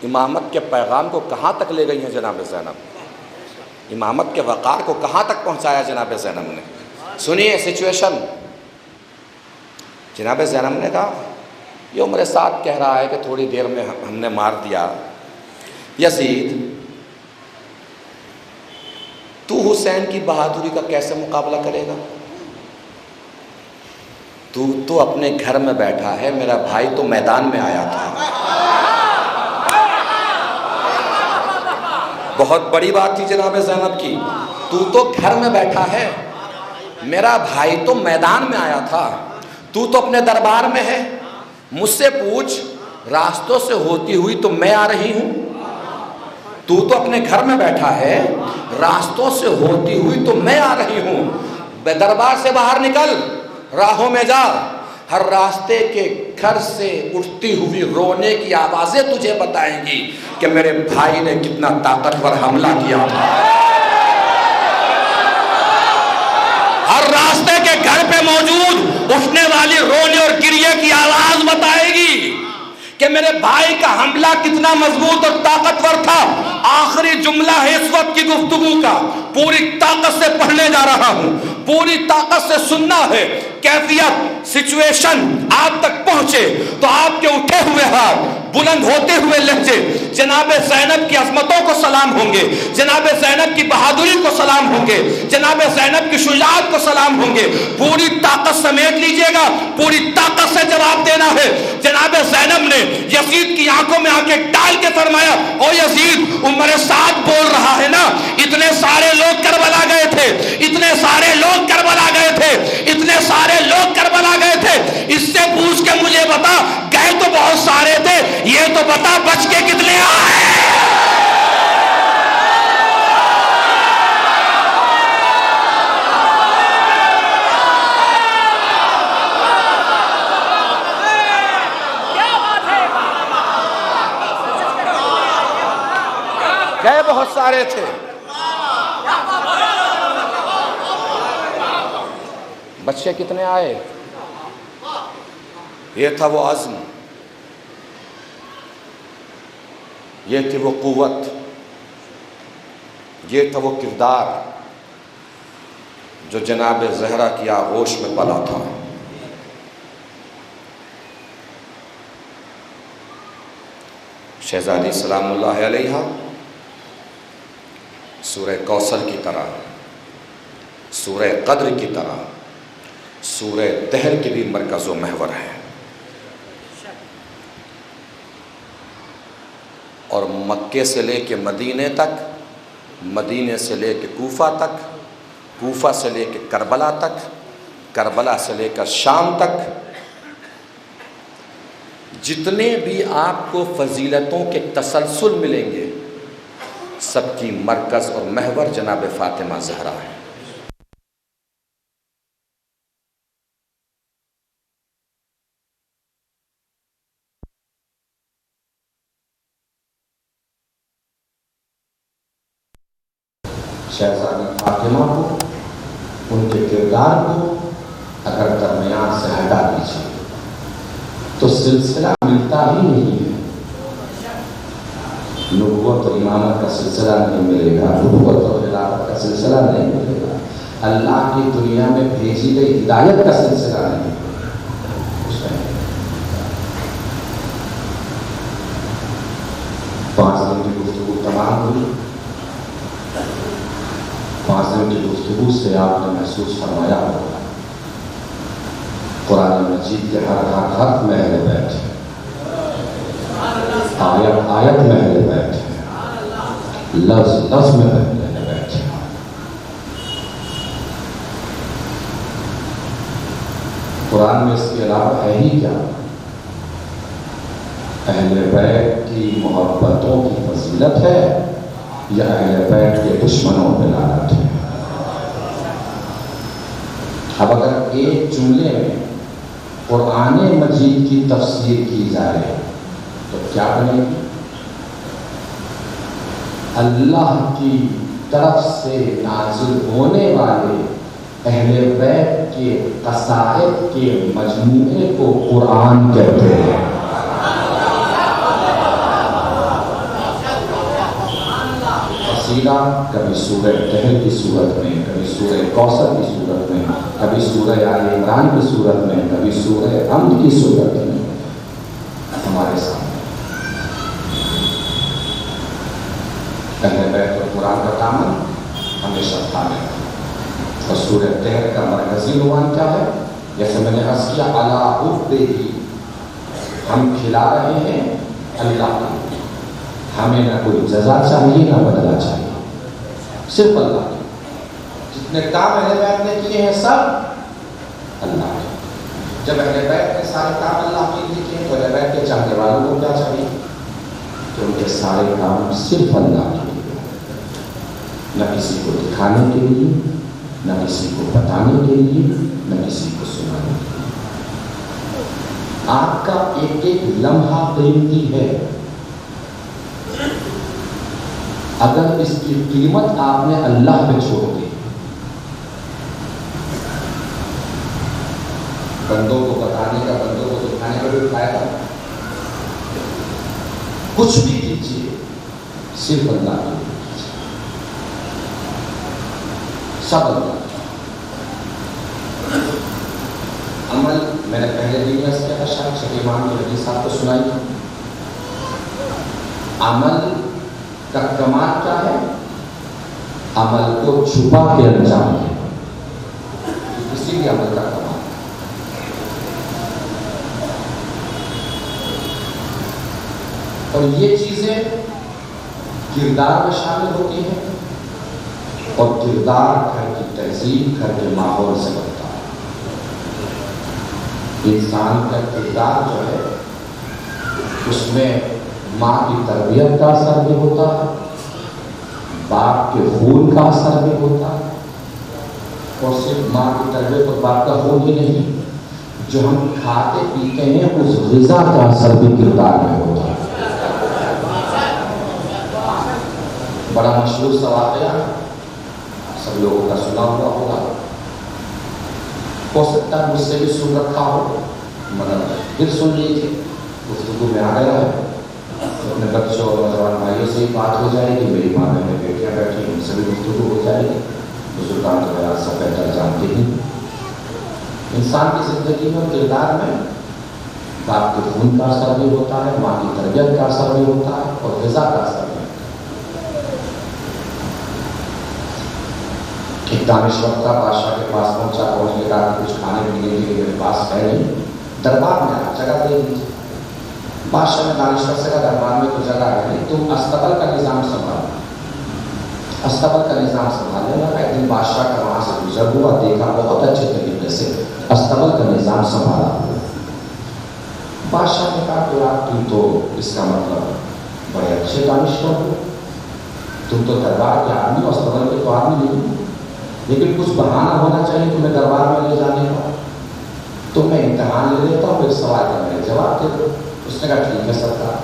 امامت کے پیغام کو کہاں تک لے گئی ہیں جناب زینب, امامت کے وقار کو کہاں تک پہنچایا جناب زینب نے. سنیے سچویشن. جناب زینب نے کہا یہ عمر سعد کہہ رہا ہے کہ تھوڑی دیر میں ہم نے مار دیا. یزید تو حسین کی بہادری کا کیسے مقابلہ کرے گا؟ تو اپنے گھر میں بیٹھا ہے, میرا بھائی تو میدان میں آیا تھا. بہت بڑی بات تھی جناب زینب کی. تو گھر میں بیٹھا ہے, میرا بھائی تو میدان میں آیا تھا, تو اپنے دربار میں ہے. مجھ سے پوچھ راستوں سے ہوتی ہوئی تو میں آ رہی ہوں, تو اپنے گھر میں بیٹھا ہے, راستوں سے ہوتی ہوئی تو میں آ رہی ہوں. دربار سے باہر نکل, راہوں میں جا, ہر راستے کے گھر سے اٹھتی ہوئی رونے کی آوازیں تجھے بتائیں گی کہ میرے بھائی نے کتنا طاقتور حملہ کیا تھا. ہر راستے کے گھر پہ موجود اٹھنے والی رونے اور گریے کی آواز بتائے گی کہ میرے بھائی کا حملہ کتنا مضبوط اور طاقتور تھا. آخری جملہ ہے اس وقت کی گفتگو کا, پوری طاقت سے پڑھنے جا رہا ہوں, پوری طاقت سے سننا ہے. کیفیت سچویشن آپ تک پہنچے تو آپ کے اٹھے ہوئے ہاتھ, بلند ہوتے ہوئے لہجے جناب زینب کی عظمتوں کو سلام ہوں گے, جناب زینب کی بہادری کو سلام ہوں گے, جناب زینب کی شجاعت کو سلام ہوں گے. پوری طاقت سمیٹ لیجئے گا, پوری طاقت سے جواب دینا ہے. جناب زینب نے یزید کی آنکھوں میں آنکھیں ڈال کے فرمایا او یزید عمر سعد بول رہا ہے نا, اتنے سارے لوگ کربلا گئے تھے, اتنے سارے لوگ کربلا گئے تھے, اتنے سارے لوگ کربلا گئے تھے. اس سے پوچھ کے مجھے بتا گئے تو بہت سارے تھے, یہ تو بتا بچ کے کتنے آئے. گئے بہت سارے تھے, بچے کتنے آئے. یہ تھا وہ عزم, یہ تھی وہ قوت, یہ تھا وہ کردار جو جناب زہرا کی آغوش میں پلا تھا. شہزادی سلام اللہ علیہا سورہ کوثر کی طرح, سورہ قدر کی طرح, سورہ دہر کی بھی مرکز و محور ہے. اور مکے سے لے کے مدینے تک, مدینے سے لے کے کوفہ تک, کوفہ سے لے کے کربلا تک, کربلا سے لے کر شام تک, جتنے بھی آپ کو فضیلتوں کے تسلسل ملیں گے سب کی مرکز اور محور جناب فاطمہ زہرا ہے. شہزادی فاطمہ کو, ان کے کردار کو اگر درمیان سے ہٹا دیجیے تو سلسلہ ملتا ہی نہیں ہے. نبوت اور امامت کا سلسلہ نہیں ملے گا, نبوت اور خلافت کا سلسلہ نہیں ملے گا, اللہ کی دنیا میں بھیجی گئی ہدایت کا سلسلہ نہیں. پانچ دن کی گفتگو تمام ہوئی. 5 دن کی گفتگو سے آپ نے محسوس فرمایا ہوگا قرآن مجید کے ہر حرف میں اہل بیت ہے, آیت آیت میں اہل بیت ہے, لفظ لفظ میں اہل بیت ہے. قرآن میں اس کے علاوہ ہے ہی کیا؟ اہل بیت کی محبتوں کی فضیلت ہے یا اہل بیت کے دشمنوں پہ لعنت ہے؟ اب اگر ایک جملے میں قرآن مجید کی تفسیر کی جائے تو کیا بنے گی؟ اللہ کی طرف سے نازل ہونے والے اہل بیت کے قصائد کے مجموعے کو قرآن کہتے ہیں۔ قصیدہ کبھی سورہ کہف کی صورت میں، کبھی سورہ کوثر کی صورت میں، کبھی سورہ آل عمران کی صورت میں، کبھی سورہ حمد کی صورت میں ہمارے سامنے اہل بیت اور قرآن کا دامن ہمیشہ تھامے رکھنا۔ اور سورہ طہر کا مرکزی عنوان کیا ہے؟ جیسے میں نے عرض کیا، علی حبہ، ہم کھلا رہے ہیں اللہ کو، ہمیں نہ کوئی جزا چاہیے نہ بدلہ چاہیے، صرف اللہ کی۔ جتنے کام اہل بیت نے کیے ہیں سب اللہ کے۔ جب اہل بیت نے سارے کام اللہ کے لیے کیے تو اہل بیت کے چاہنے والوں کو کیا چاہیے؟ کہ ان کے سارے کام صرف اللہ کے لیے، نہ کسی کو دکھانے کے لیے، نہ کسی کو بتانے کے لیے، نہ کسی کو سنانے کے لیے۔ آپ کا ایک ایک لمحہ قیمتی ہے، اگر اس کی قیمت آپ نے اللہ پہ چھوڑ دی، بندوں کو بتانے کا، بندوں کو دکھانے کا بھی فائدہ، کچھ بھی کیجیے صرف اللہ کے لیے کیجیے، سب اللہ۔ عمل میں نے پہلے بھی عرض کیا تھا، شاید شیخ امام حدیث صاحب کو سنائی، عمل کا کمال کیا ہے؟ عمل کو چھپا کے انجام دینا، کسی بھی عمل کا کمال۔ اور یہ چیزیں کردار میں شامل ہوتی ہیں، اور کردار گھر کی تہذیب، گھر کے ماحول سے بنتا ہے۔ انسان کا کردار جو ہے اس میں ماں کی تربیت کا اثر بھی ہوتا ہے، باپ کے خون کا اثر بھی ہوتا ہے، اور صرف ماں کی تربیت اور باپ کا خون ہی نہیں، جو ہم کھاتے پیتے ہیں اس غذا کا اثر بھی کردار میں ہوتا ہے۔ بڑا مشہور سا واقعہ سب لوگوں کا سنا ہوا ہوگا، ہو سکتا ہے مجھ سے بھی سن رکھا ہو، مگر پھر سن لیجیے، گفتگو میں آ گیا ہے، اپنے بچوں اور نوجوان بھائیوں سے ہی بات ہو جائے گی، میری ماں بہنیں بیٹیاں بیٹھی ان سے بھی گفتگو ہو جائے گی، بزرگان تو میرا سب بہتر جانتے ہیں۔ انسان کی زندگی میں کردار میں باپ کے خون کا اثر بھی ہوتا ہے، ماں کی تربیت کا اثر بھی ہوتا ہے، اور غذا کا اثر بھی ہوتا ہے۔ ایک دانشور کا بادشاہ کے پاس پہنچنے کا کچھ کھانے پینے کے لیے میرے پاس ہے نہیں، دربار میں آپ جگہ دے دیجیے۔ بادشاہ نے دانشور سے کہا دربار میں تو جگہ ہے نہیں، تم استقبال کا نظام سنبھالو، استقبال کا نظام سنبھالنے لگا۔ ایک دن بادشاہ کا وہاں سے گزر ہوا، دیکھا بہت اچھے طریقے سے استقبال کا نظام سنبھالا۔ بادشاہ نے کہا کہ یار تم تو اس کا مطلب بڑے اچھے دانشور ہو، تم تو دربار کے آدمی ہو، استقبال کے تو آدمی نہیں، لیکن کچھ بہانہ ہونا چاہیے تمہیں دربار میں لے جانے کا، تو میں امتحان لے لیتا ہوں، ایک سوال کا میرے جواب دے دو۔ اس نے کہا ٹھیک ہے سرکار،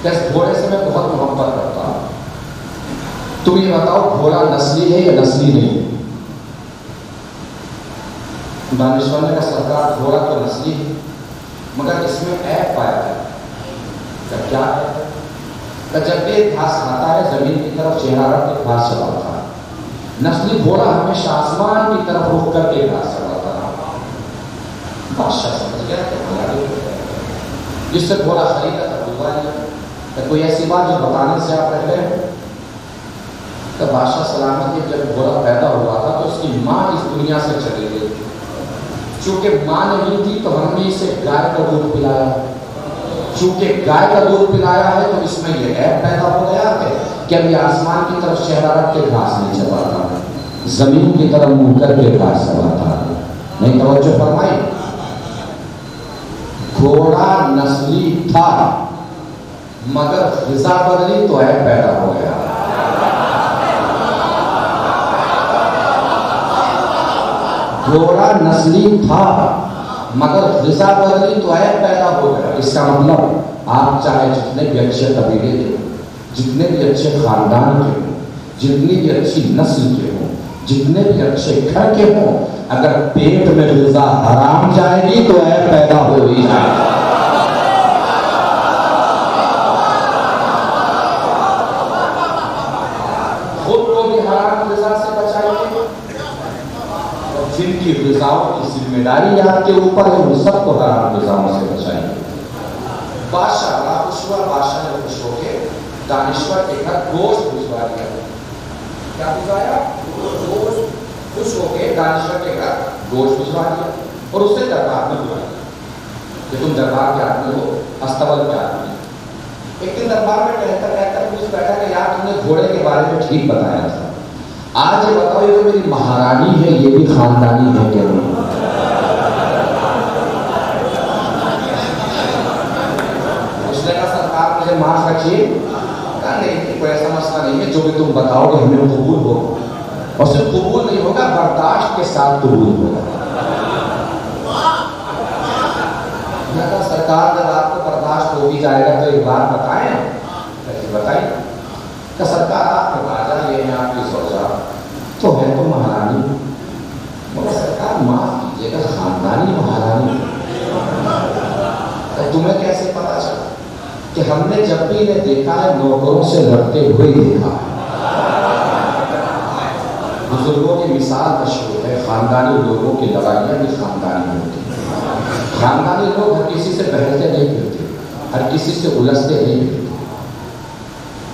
کہ گھوڑے سے میں بہت محبت کرتا ہوں، تم یہ بتاؤ گھوڑا نسلی ہے یا نسلی نہیں؟ دانشور نے کہا سرکار گھوڑا تو نسلی ہے، مگر اس میں عیب پایا ہے۔ کہ کیا ہے؟ کہ جب بھی گھاس کھاتا ہے زمین کی طرف چہرہ رکھ کے گھاس چلاتا ہے، نسلی گھوڑا ہمیشہ آسمان کی طرف رخ کر کے گھاس چلاتا ہے۔ بادشاہ سمجھ گیا کہ جس سے گھوڑا خریدا تھا ڈوبا لیا، کہ کوئی ایسی بات جو بتانے سے آپ رہ گئے؟ کہ بادشاہ سلامت ہے، جب گھوڑا پیدا ہوا تھا تو اس کی ماں اس دنیا سے چلی گئی، چونکہ ماں نہیں تھی تو ہم نے اسے گائے کا دودھ پلایا، چونکہ گائے کا دودھ پلایا ہے تو اس میں یہ عیب پیدا ہو گیا ہے کہ ابھی آسمان کی طرف چہرہ رکھ کے گھاس نہیں چلاتا، زمین کی طرف منہ کر کے گھاس چلاتا ہے۔ نہیں توجہ فرمائی؟ گھوڑا نسلی تھا مگر غذا بدلی تو عیب پیدا ہو گیا. گھوڑا نسلی تھا مگر غذا بدلی تو عیب پیدا ہو گیا. اس کا مطلب آپ چاہے جتنے بھی اچھے قبیلے کے ہوں، جتنے بھی اچھے خاندان کے ہوں، جتنی بھی اچھی نسل کے ہوں، جتنے بھی اچھے گھر کے ہوں، اگر پیٹ میں غذا حرام جائے گی تو عیب پیدا ہو ہی جائے گا. خود کو بھی حرام غذا سے بچائیے، جن کی غذاؤں کی ذمہ داری آپ کے اوپر ہے ان سب کو حرام غذاؤں سے بچائیے. بادشاہ بڑا خوش ہوا. بادشاہ نے خوش ہو کے دانشور کے گھر گوشت بھجوا دیا. کیا بھجوایا؟ گوشت. خوش ہو کے دانشور کے گھر گوشت بھجوا دیا اور اسے دربار میں بلایا کہ تم دربار کے آدمی ہو، استبل کے آدمی. ایک دن دربار میں کہتا پوچھ بیٹھا کہ یار تم نے گھوڑے کے بارے میں ٹھیک بتایا تھا، آج یہ بتاؤ یہ تو میری مہارانی ہے، یہ بھی خاندانی ہے کہ نہیں؟ اس نے کہا سرکار مجھے معاف رکھیے. کہا نہیں کوئی ایسا مسئلہ نہیں ہے، جو بھی تم بتاؤ گے ہمیں قبول ہو، اور صرف قبول نہیں ہوگا برداشت کے ساتھ قبول ہوگا. میں کہا سرکار جب آپ کو برداشت ہو بھی جائے گا تو ایک بات بتائیں. بتائیں. کہ سرکار آپ کے راجا یہ ہیں، آپ کی زوجہ تو ہے تو مہارانی، مگر سرکار معاف کیجیے گا خاندانی مہارانی. تو تمہیں کیسے پتا چلا؟ کہ ہم نے جب بھی انہیں دیکھا ہے نوکروں سے لڑتے ہوئے دیکھا ہے. بزرگوں کی مثال مشہور ہے، خاندانی لوگوں کی لڑائیاں بھی خاندانی ہوتی ہیں. خاندانی لوگ ہر کسی سے بہلتے نہیں پھرتے، ہر کسی سے الجھتے نہیں پھرتے.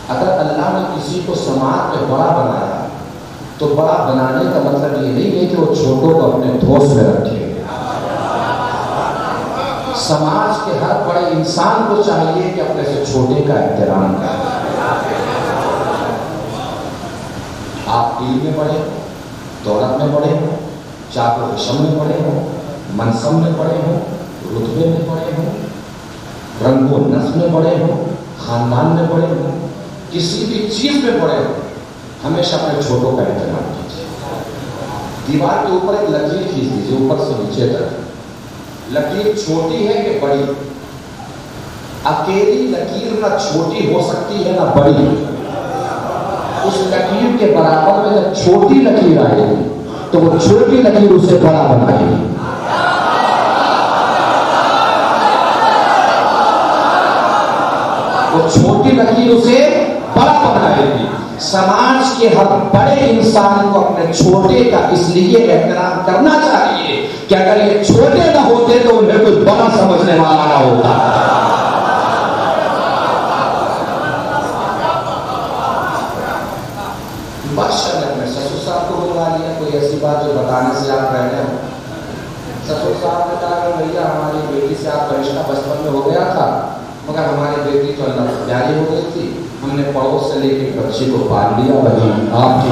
اگر اللہ نے کسی کو سماج میں بڑا بنایا تو بڑا بنانے کا مطلب یہ نہیں ہے کہ وہ چھوٹوں کو اپنے دوست میں رکھے. سماج کے ہر بڑے انسان کو چاہیے کہ اپنے سے چھوٹے کا احترام کرے. آپ علم میں پڑھے ہوں، دولت میں پڑھے ہوں، چاق و حشم میں پڑھے ہوں، منصب میں پڑھے ہوں، رتبے میں پڑھے ہوں، رنگ و نسل میں پڑھے ہوں، خاندان میں پڑھے ہوں، کسی بھی چیز میں پڑھے ہوں، ہمیشہ اپنے چھوٹوں کا احترام کیجیے. دیوار کے اوپر ایک لکیر کھینچ دیجیے اوپر سے نیچے تک. لکیر چھوٹی ہے کہ بڑی؟ اکیلی لکیر نہ چھوٹی ہو سکتی ہے نہ بڑی. اس لکیر کے برابر میں جب چھوٹی لکیر آئے گی تو وہ چھوٹی لکیر اسے بڑا بنائے گی. وہ چھوٹی لکیر اسے بڑا بنائے گی. سماج کے ہر بڑے انسان کو اپنے چھوٹے کا اس لیے احترام کرنا چاہیے کہ اگر یہ چھوٹے نہ ہوتے تو انہیں کوئی بڑا سمجھنے والا نہ ہوتا. بادشاہ نے اپنے سسر صاحب کو بلوا لیا. کوئی ایسی بات جو بتانے سے آپ رہنے ہو. سسر صاحب نے کہا کہ بھیا ہماری بیٹی سے آپ کا رشتہ بچپن میں ہو گیا تھا، مگر ہماری بیٹی تو اللہ سے پیاری ہو گئی تھی، ہم نے پڑوس سے لے کے بچی کو پال لیا. وہی آپ کی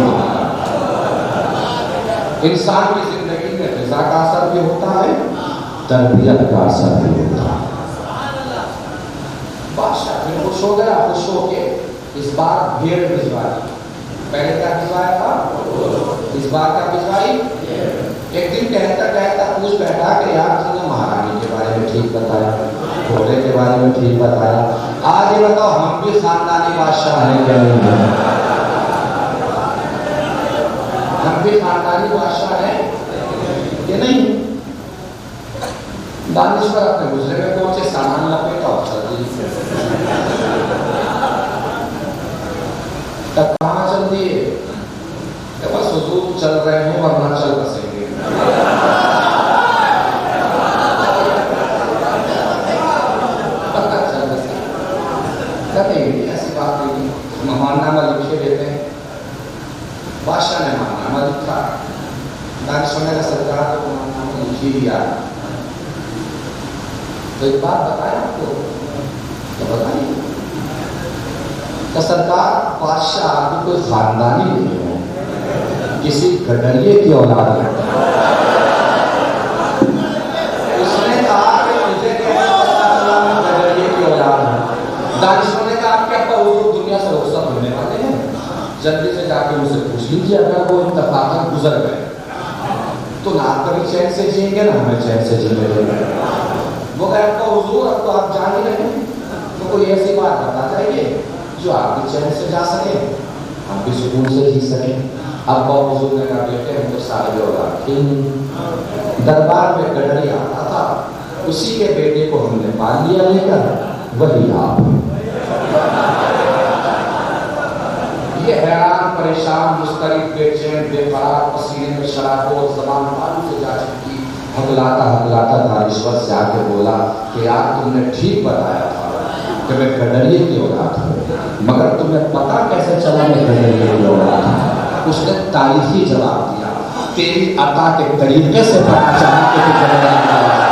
انسان کی زندگی میں غذا کا اثر بھی ہوتا ہے، تربیت کا اثر بھی ہوتا ہے. بادشاہ پھر خوش ہو گیا. خوش ہو کے اس بار بھیڑ بھجوا دی. پہلے کیا بھجوایا تھا؟ اس بار کیا بھجوائی؟ ایک دن کہتا پوچھ بیٹھا کہ یار تم نے مہارانی کے بارے میں ٹھیک بتایا، گھوڑے کے بارے میں ٹھیک بتایا، آج یہ بتاؤ ہم بھی خاندانی بادشاہ ہیں کیا نہیں ہیں؟ ہم بھی خاندانی بادشاہ ہیں کہ نہیں؟ دانشور اپنے گزرے میں پہنچے، سامان لپیٹا اور چل دی. کہاں چل دیے؟ کہ بس حضور چل رہے ہیں ورنہ چل بسیں گے. ایسی بات نہیں، مہمانامہ لکھے دیتے ہیں. بادشاہ نے مہمانامہ لکھا. دانشور نے سرکار کو مہمانامہ لکھی دیا. تو ایک بات بتایا آپ کو، تو بتائیے کہ سرکار بادشاہ آپ کی کوئی خاندانی نہیں ہے، کسی گڈریے کی اولاد ہے. اس نے کہا کہ مجھے دانش ہونے کا آپ کے ابا حضور دنیا سے رخصت ہونے والے ہیں، جلدی سے جا کے ان سے پوچھ لیجیے اگر وہ اتفاقاً گزر گئے تو نہ آپ کبھی چین سے جئیں گے نہ ہمیں چین سے جینے دیں گے۔ وہ کہا ابا حضور اب تو آپ جان ہی رہے ہیں، تو کوئی ایسی بات بتا چاہیے جو آپ بھی چین سے جا سکیں ہم بھی سکون سے جی سکیں۔ ابا حضور نے کہا بیٹے ہم تو صاحب اولاد تھے، دربار میں گڈری آتا تھا، اسی کے بیٹے کو ہم نے پال لیا لے کر، وہی آپ۔ یہ حیران پریشان مضطرب بے چین بے قرار پسینے میں شرابور زبان معلوم سے جا چکی، ہکلاتا دانشور سے آ کے بولا کہ یار تم نے ٹھیک بتایا تھا کہ میں گڈریے کی اولاد ہوں، مگر تمہیں پتا کیسے چلا میں گڈریے کی اولاد ہوں؟ اس نے تاریخی جواب دیا، تیری عطا کے طریقے سے پتا چلا کہ تو گڈریے کی اولاد ہے۔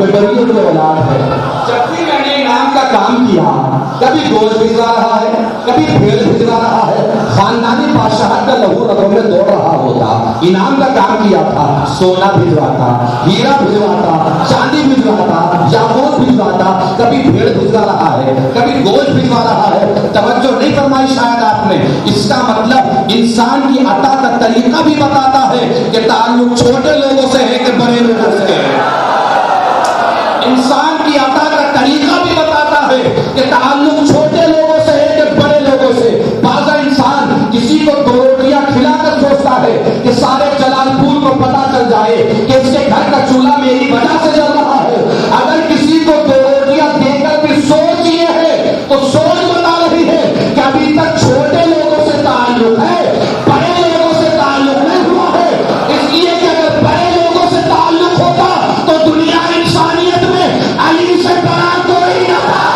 گڈریے کی اولاد ہے۔ جب بھی میں نے انعام کا کام کیا، کبھی گوشت بھجوا رہا ہے، کبھی بھیڑ بھجوا رہا ہے، خاندانی بادشاہت کا لہو رگوں میں دوڑ رہا ہوتا، انعام کا کام کیا تھا، سونا بھجواتا، ہیرا بھجواتا، چاندی بھجواتا، یاقوت بھجواتا، کبھی بھیڑ بھجوا رہا ہے، کبھی گوشت بھجوا رہا ہے۔ توجہ نہیں فرمائی شاید آپ نے، اس کا مطلب انسان کی عطا کا طریقہ بھی بتاتا ہے کہ تعلق چھوٹے لوگوں سے ہے کہ بڑے لوگوں سے ہے۔ انسان کی عطا کا طریقہ بھی بتاتا ہے کہ تعلق چھوٹے لوگوں سے ہے کہ بڑے لوگوں سے۔ بعض انسان کسی کو 2 روٹیاں کھلا کر سوچتا ہے کہ سارے جلال پور کو پتا چل جائے کہ اس کے گھر کا چولہا میری وجہ سے جل رہا ہے۔ اگر کسی کو 2 روٹیاں دے کر بھی سوچ یہ ہے تو سوچ بتا رہی ہے کہ ابھی تک چھوٹے لوگوں سے تعلق ہے، بڑے لوگوں سے تعلق نہیں ہوا ہے۔ اس لیے کہ اگر بڑے لوگوں سے تعلق ہوتا تو دنیا انسانیت میں علی سے بڑا کوئی نہ تھا۔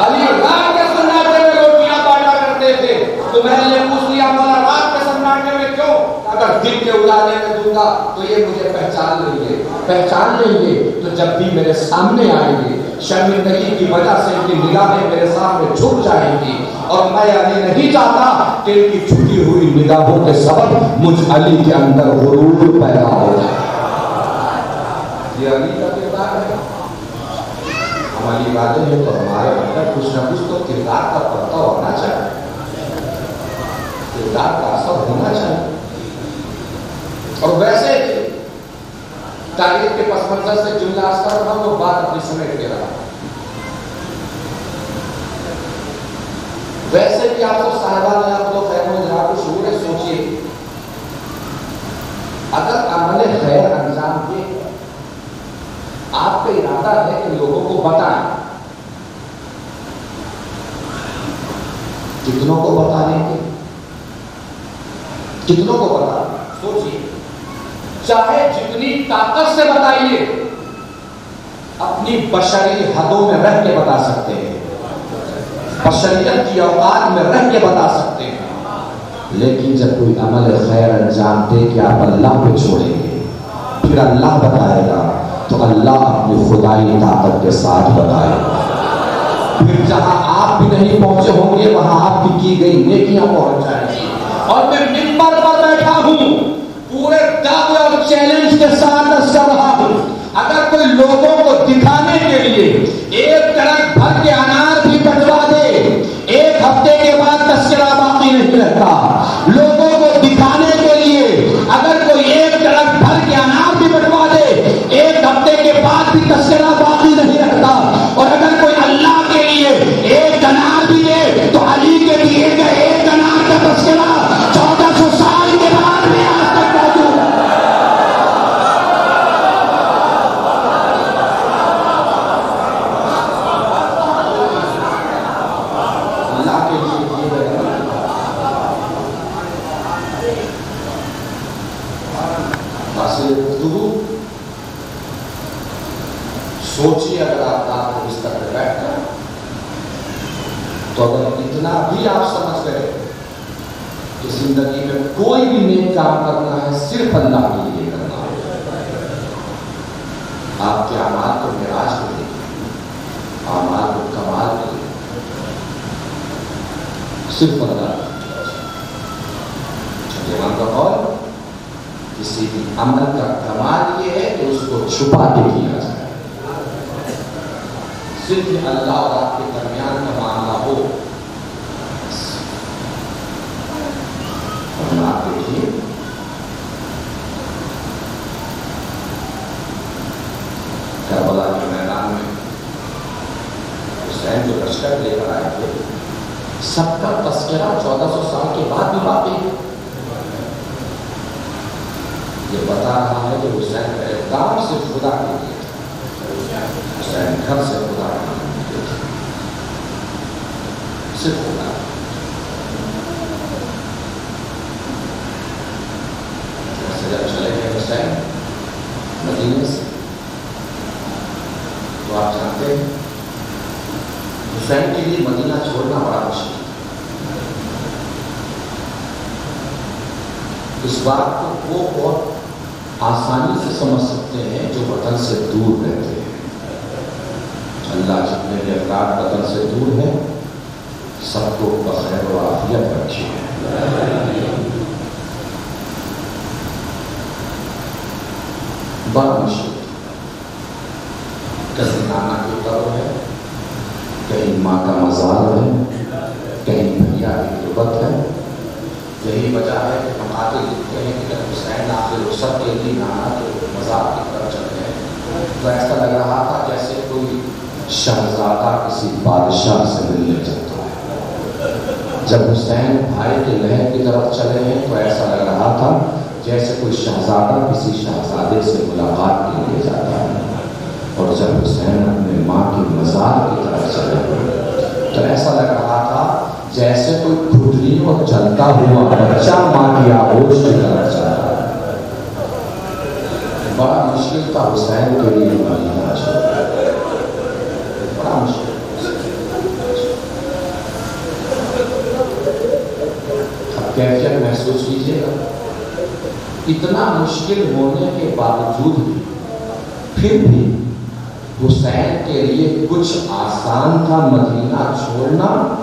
علی رات کے سناٹے میں روٹیاں بانٹا کرتے تھے، تو میں نے پوچھ لیا مولا رات کے سناٹے میں کیوں؟ اگر دن کے اجالے میں دوں گا تو یہ مجھے پہچان لیں گے، پہچان لیں گے تو جب بھی میرے سامنے آئیں گے شرمندگی کی وجہ سے ان کی نگاہیں میرے سامنے جھک جائیں گی، اور میں علی نہیں چاہتا کہ ان کی جھکی ہوئی نگاہوں کے سبب مجھ علی کے اندر غرور پیدا ہو جائے۔ یہ علی کا کردار ہے، ہم علی والے ہیں تو ہمارے اندر کچھ نہ کچھ تو کردار کا پتہ ہونا چاہیے، کردار کا اثر ہونا چاہیے۔ اور ویسے تاریخ کے پس منظر سے جملہ عرض کر رہا ہوں، وہ بات اپنی سمیٹ کے رہا۔ ویسے بھی آپ کو صاحبان آپ کو خیر و جہاں کو شعور ہے، سوچئے اگر عمل خیر انجام دے، آپ کا ارادہ ہے کہ لوگوں کو بتائیں، کتنوں کو بتانے کے، کتنوں کو بتانے، سوچئے چاہے جتنی طاقت سے بتائیے، اپنی بشری حدوں میں رہ کے بتا سکتے ہیں، بشریت کی اوقات میں رہ کے بتا سکتے ہیں، لیکن جب کوئی عمل خیر انجام دے کہ آپ اللہ پہ چھوڑیں گے، پھر اللہ بتائے گا تو اللہ اپنی خدائی طاقت کے ساتھ بتائے گا۔ پھر جہاں آپ بھی نہیں پہنچے ہوں گے وہاں آپ کی گئی نیکیاں پہنچ جائیں گی۔ اور میں منبر پر بیٹھا ہوں، پورے دعوے اور چیلنج کے ساتھ کر رہا ہوں، اگر کوئی لوگوں کو دکھانے کے لیے ایک ٹرک بھر کے انار بھی بٹوا دے، 1 ہفتے کے بعد تذکرہ باقی نہیں رہتا۔ لوگوں کو دکھانے کے لیے اگر کوئی ایک ٹرک بھر کے انار بھی بٹوا دے، 1 ہفتے کے بعد بھی تذکرہ باقی نہیں رہتا۔ اور اگر کوئی اللہ کے لیے 1 انار بھی دے تو علی کے دیے گئے 1 انار کا تذکرہ 1400 سال کے بعد میں آج تک موجود ہے۔ اللہ کے لیے دیے گئے حاصل گفتگو، سوچیے اگر آپ رات کو بستر پہ بیٹھ کر تو اگر اتنا بھی آپ سمجھ گئے کہ زندگی میں کوئی بھی نیک کام کرنا ہے صرف اللہ کے لیے کرنا ہے، آپ کے اعمال کو معراج کو دیکھیں، صرف اللہ امام کا قول کسی بھی عمل کا کمال یہ ہے کہ اس کو چھپا کے کیا جائے، صرف اللہ اور آپ کے درمیان کا معاملہ ہو۔ اور آپ دیکھیے کربلا کے میدان میں حسین جو لشکر لے کر آئے تھے، سب کا تذکرہ 1400 سال کے بعد بھی باقی ہے۔ یہ بتا رہا ہے کہ حسین کا اقدام صرف خدا کے لیے تھا، حسین گھر سے خدا کے لیے تھا، صرف خدا۔ ایسے جب چلے گئے حسین مدینے سے تو آپ جانتے ہیں حسین کے لیے مدینہ چھوڑنا بڑا مشکل ہے۔ اس بات کو وہ بہت آسانی سے سمجھ سکتے ہیں جو وطن سے دور رہتے ہیں۔ اللہ جتنے بھی افراد وطن سے دور ہیں سب کو بخیر و عافیت رکھے۔ بڑا مشکل، کہیں نانا کی قبر ہے، کہیں ماں کا مزار ہے، کہیں بھیا کی غربت ہے۔ یہی وجہ ہے کہ ہم آتے لکھتے ہیں کہ جب حسین آخر رخصت کے لیے نانا کے مزار کی طرف چلے ہیں تو ایسا لگ رہا تھا جیسے کوئی شہزادہ کسی بادشاہ سے ملنے چلتا ہے۔ جب حسین بھائی کے لہر کی طرف چلے ہیں تو ایسا لگ رہا تھا جیسے کوئی شہزادہ کسی شہزادے سے ملاقات کے لیے جاتا ہے۔ اور جب حسین اپنے ماں کی مزار کی طرف چلے تو ایسا لگ رہا تھا جیسے کوئی کھجلی اور چلتا ہوا بچہ ماں کی آغوش کی طرف چلا۔ بڑا مشکل تھا حسین کے لیے مدینہ چھوڑنا، بڑا مشکل۔ اب کیفیت محسوس کیجیے گا، اتنا مشکل ہونے کے باوجود بھی پھر بھی حسین کے لیے کچھ آسان تھا مدینہ چھوڑنا،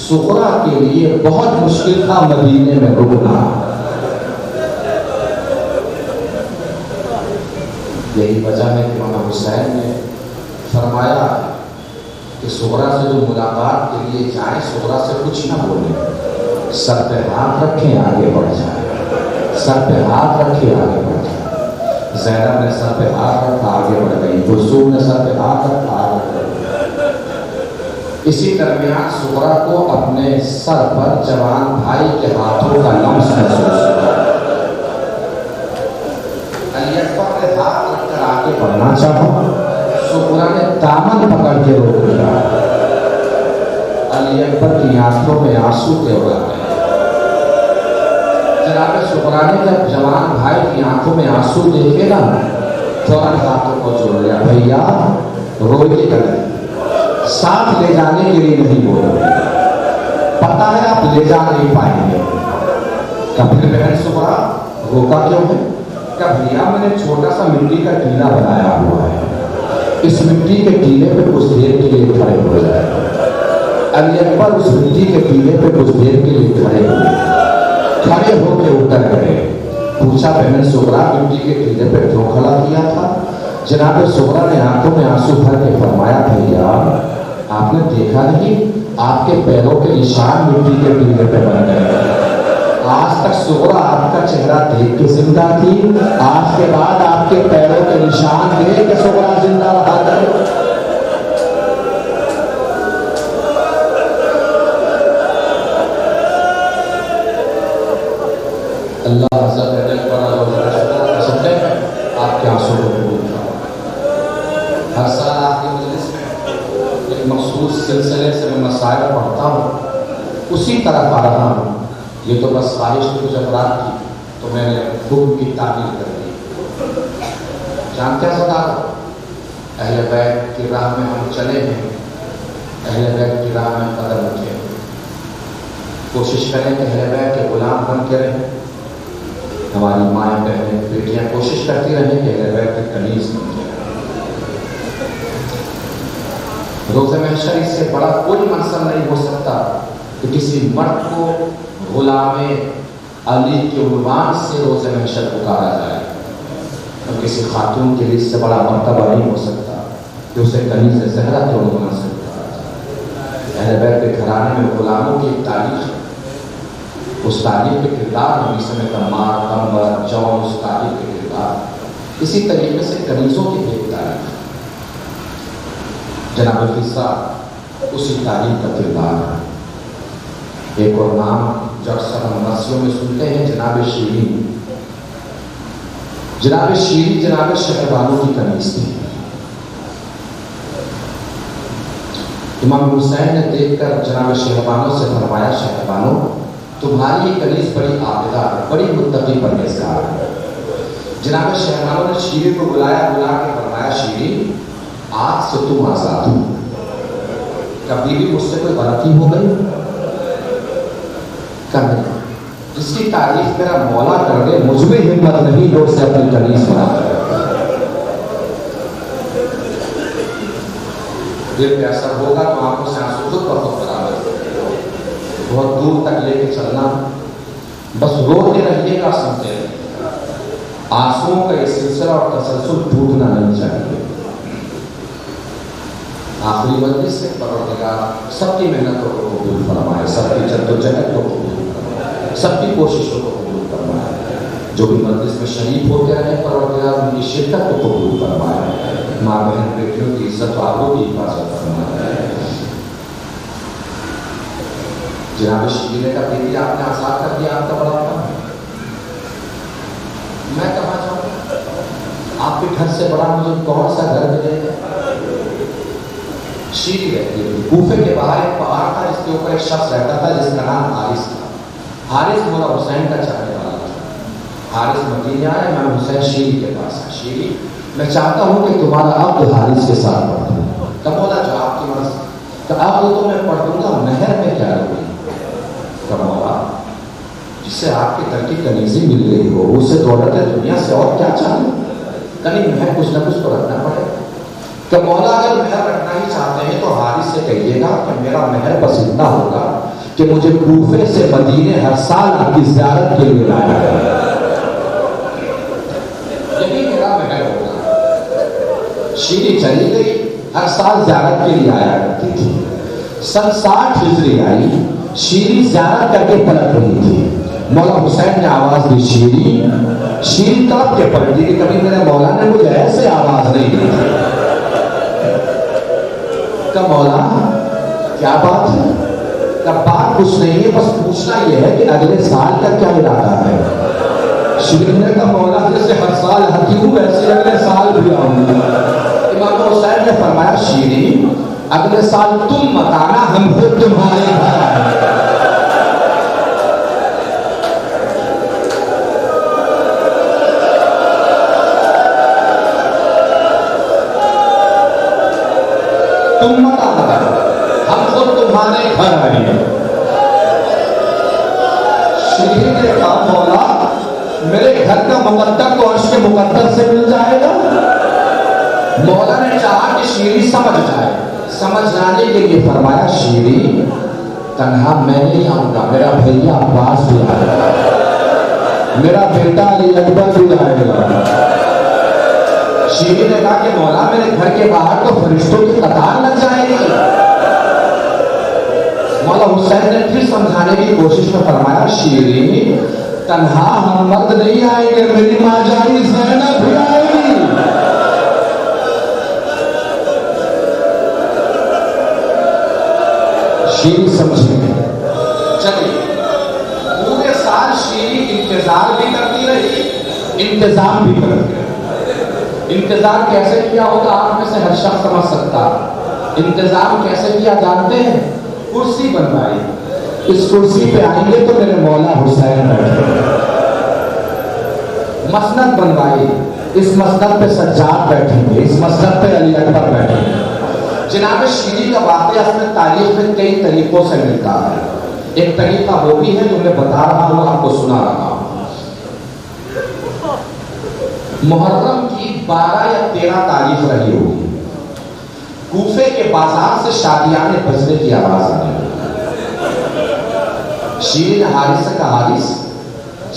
سغرا کے لیے بہت مشکل تھا مدینے میں رکنا۔ یہی وجہ ہے کہ امام حسین نے فرمایا کہ سغرا سے جو ملاقات کے لیے جائیں سغرا سے کچھ نہ بولیں، سر پہ ہاتھ رکھیں آگے بڑھ جائیں، سر پہ ہاتھ رکھیں آگے بڑھ جائیں۔ زینب نے سر پہ ہاتھ رکھا آگے بڑھ گئی، کلثوم نے سر پہ ہاتھ رکھا آگے بڑھ گئی۔ اسی درمیان سغرا کو اپنے سر پر جوان بھائی کے ہاتھوں کا لمس محسوس ہوا۔ علی اکبر نے ہاتھ رکھ کر آگے بڑھنا چاہا، سغرا نے دامن پکڑ کے روک دیا۔ علی اکبر کی آنکھوں میں آنسو کے اڑ گئے۔ جناب سغرا نے جب جوان بھائی کی آنکھوں میں آنسو دیکھے نا فوراً ہاتھوں کو جوڑ لیا، بھیا روئیے گا، ساتھ لے جانے کے لیے نہیں بول رہے، پتہ ہے آپ لے جا نہیں پائیں گے۔ کبھی بہن سغرا روکا کیوں ہے؟ کہ بھیا میں نے چھوٹا سا مٹی کا ٹیلا بنایا ہوا ہے، اس مٹی کے ٹیلے پہ کچھ دیر کے لیے کھڑے ہو جائے۔ علی اکبر اس مٹی کے ٹیلے پہ کچھ دیر کے لیے کھڑے ہوئے، کھڑے ہو کے اتر گئے۔ پوچھا بہن سغرا مٹی کے ٹیلے پہ کیوں کھڑا کیا تھا؟ جناب سغرا نے آنکھوں میں آنسو بھر کے فرمایا، بھیا آپ نے دیکھا نہیں آپ کے پیروں کے نشان مٹی کے ٹیلے پہ بن گئے۔ آج تک سغرا آپ کا چہرہ دیکھ کے زندہ تھی، آج کے بعد آپ کے پیروں کے نشان دیکھ کے سغرا زندہ رہا کرے۔ اللہ حضرت آپ کے آنسو کو قبول کرے۔ ہر سال آپ کے مجلس میں ایک مخصوص سلسلے سے میں مسائل پڑھتا ہوں، اسی طرح پا رہا ہوں۔ یہ تو بس خواہش کی کچھ افراد کی تو میں نے حکم کی تعمیل کر دی۔ جانتے ہیں صداقت، اہل بیت کی راہ میں ہم چلے ہیں، اہل بیت کی راہ میں قدم رکھے، کوشش کریں کہ اہل بیت کے غلام بن کے رہیں۔ ہماری مائیں بہنیں بیٹیاں کوشش کرتی رہیں کہ اہل بیت کے کنیز بن کے رہیں۔ روز محشر اس سے بڑا کوئی منصب نہیں ہو سکتا کہ کسی مرد کو غلام علی کے عنوان سے روز محشر پکارا جائے، اور کسی خاتون کے لیے اس سے بڑا مرتبہ نہیں ہو سکتا کہ اسے کنیز زہرا کے عنوان سے پکارا جائے۔ اہل بیت کے گھرانے میں غلاموں کی ایک تاریخ ہے، اس تاریخ کے کردار نبی سمے تمار، قمر، جون، اس تاریخ کے کردار، اسی طریقے سے کنیزوں کی ایک تاریخ ہے۔ جناب القصہ اسی تاریخ کا کردار ہے۔ ایک اور نام جو اکثر ہم مرثیوں میں سنتے ہیں، جناب شیرین۔ جناب شیرین جناب شہبانو کی کنیز تھی۔ امام حسین نے دیکھ کر جناب شہبانو سے فرمایا، شہبانو تمہاری یہ کنیز بڑی عابدہ ہے، بڑی متقی پرہیزگار ہے۔ جناب شہبانو نے شیرین کو بلایا، بلا کے فرمایا، شیرین آج سے تم آزاد ہو، کبھی بھی مجھ سے کوئی غلطی ہو گئی کرنے، جس کی تعریف میرا مولا کر دے، مجھ میں ہمت نہیں لوگ سے اپنی کنیز بنا کر دل پہ اثر ہوگا تو آنکھوں سے آنسو خود پر خود برابر، بہت دور تک لے کے چلنا، بس روتے رہیے گا، سنتے رہیے، آنسوؤں کا یہ سلسلہ اور تسلسل ٹوٹنا نہیں چاہیے۔ آخری مجلس سے پروردگار سب کی محنتوں کو قبول فرمائے، سب کی جدوجہد کو قبول فرمائے، سب کی کوششوں کو قبول فرمائے، جو بھی مجلس میں شریک ہوتے رہے پروردگار ان کی شرکت کو قبول فرمائے، ماں بہن بیٹیوں کی عزت و آبرو کی حفاظت فرمائے۔ جناب شیرین کا بیٹی آپ نے آزاد کر دیا، آپ کا بڑا کام، میں کہاں جاؤں؟ آپ کے گھر سے بڑا مجھے کون سا گھر ملے گا؟ شیری رہتی ہے۔ کوفے کے باہر ایک پہاڑ تھا جس کے اوپر ایک شخص رہتا تھا جس کا نام حارث تھا۔ حارث مولا حسین کا چاہنے والا تھا۔ حارث مدینے آئے، میں حسین شیری کے پاس ہے، شیری میں چاہتا ہوں کہ تمہارا عقد حارث کے ساتھ پڑھ دوں۔ کب مولا جو آپ کی مرضی، کہ عقد تو میں پڑھ دوں گا، مہر میں کیا ہوگی؟ کب مولا جس سے آپ کی ترکی کنیزی مل گئی ہو، اس سے دولت دنیا سے اور کیا چاہیے؟ کہیں مہر کچھ نہ کچھ تو رکھنا پڑے گا۔ کہ مولا اگر مہر رکھنا ہی چاہتے ہیں تو حارث سے کہیے گا کہ میرا مہر بس اتنا ہوگا کہ مجھے کوفے سے مدینے ہر سال آپ کی زیارت کے لیے لایا ہے، یہی میرا مہر ہوگا۔ شیری چلی گئی، ہر سال زیارت کے لیے آیا کرتی تھی۔ سن 60 ہجری آئی، شیری زیارت کر کے پلٹ رہی تھی۔ مولا حسین نے آواز دی، شیری شیری تڑپ کے پلٹ دی کہ کبھی میرے مولا نے مجھے ایسے آواز نہیں دی تھی۔ کہ مولا کیا بات ہے؟ کہ بات کچھ نہیں ہے، بس پوچھنا یہ ہے کہ اگلے سال کا کیا ارادہ ہے؟ شیرین نے کہا مولا جیسے ہر سال آتی ہوں ویسے اگلے سال بھی آؤں گا۔ امام حسین نے فرمایا، شیرین اگلے سال تم مت آنا، ہم خود تمہارے گھر آئیں گے۔ تم مت آنا، ہم خود تمہارے گھر آئیں گے۔ شیرین نے کہا مولا میرے گھر کا مقدر تو عرش کے مقدر سے مل جائے گا۔ مولا نے چاہا کہ شیرین سمجھ جائے، سمجھ جانے کے لیے فرمایا، شیرین تنہا میں نہیں آؤں گا، میرا بھیا عباس بھی آئے گا، میرا بیٹا علی اکبر بھی آئے گا۔ شیرین نے کہا کہ مولا میرے گھر کے باہر تو فرشتوں کی قطار لگ جائے گی۔ مولا حسین نے پھر سمجھانے کی کوشش میں فرمایا، شیرین تنہا ہم مرد نہیں آئیں گے، میری ماں جانی زینب بھی آئے گی۔ شیرین سمجھے چلیے، پورے سال شیرین انتظار بھی کرتی رہی، انتظام بھی کرتی رہی۔ انتظار کیسے کیا ہوگا آپ میں سے ہر شخص سمجھ سکتا۔ انتظام کیسے کیا جانتے ہیں؟ کرسی بنوائی، اس کرسی پہ آئیں گے تو میرے مولا حسین بیٹھے۔ مسند بنوائی، اس مسند پہ سجاد بیٹھیں گے، اس مسند پہ علی اکبر بیٹھیں گے۔ جناب شیری کا واقعہ اپنے تاریخ میں کئی طریقوں سے ملتا ہے۔ ایک طریقہ وہ بھی ہے جو میں بتا رہا ہوں، آپ کو سنا رہا ہوں۔ محرم کی 12 یا 13 تاریخ رہی ہوگی، کوفے کے بازار سے شادیانے بجنے کی آواز آنے لگی۔ شیرین حارث کا حارث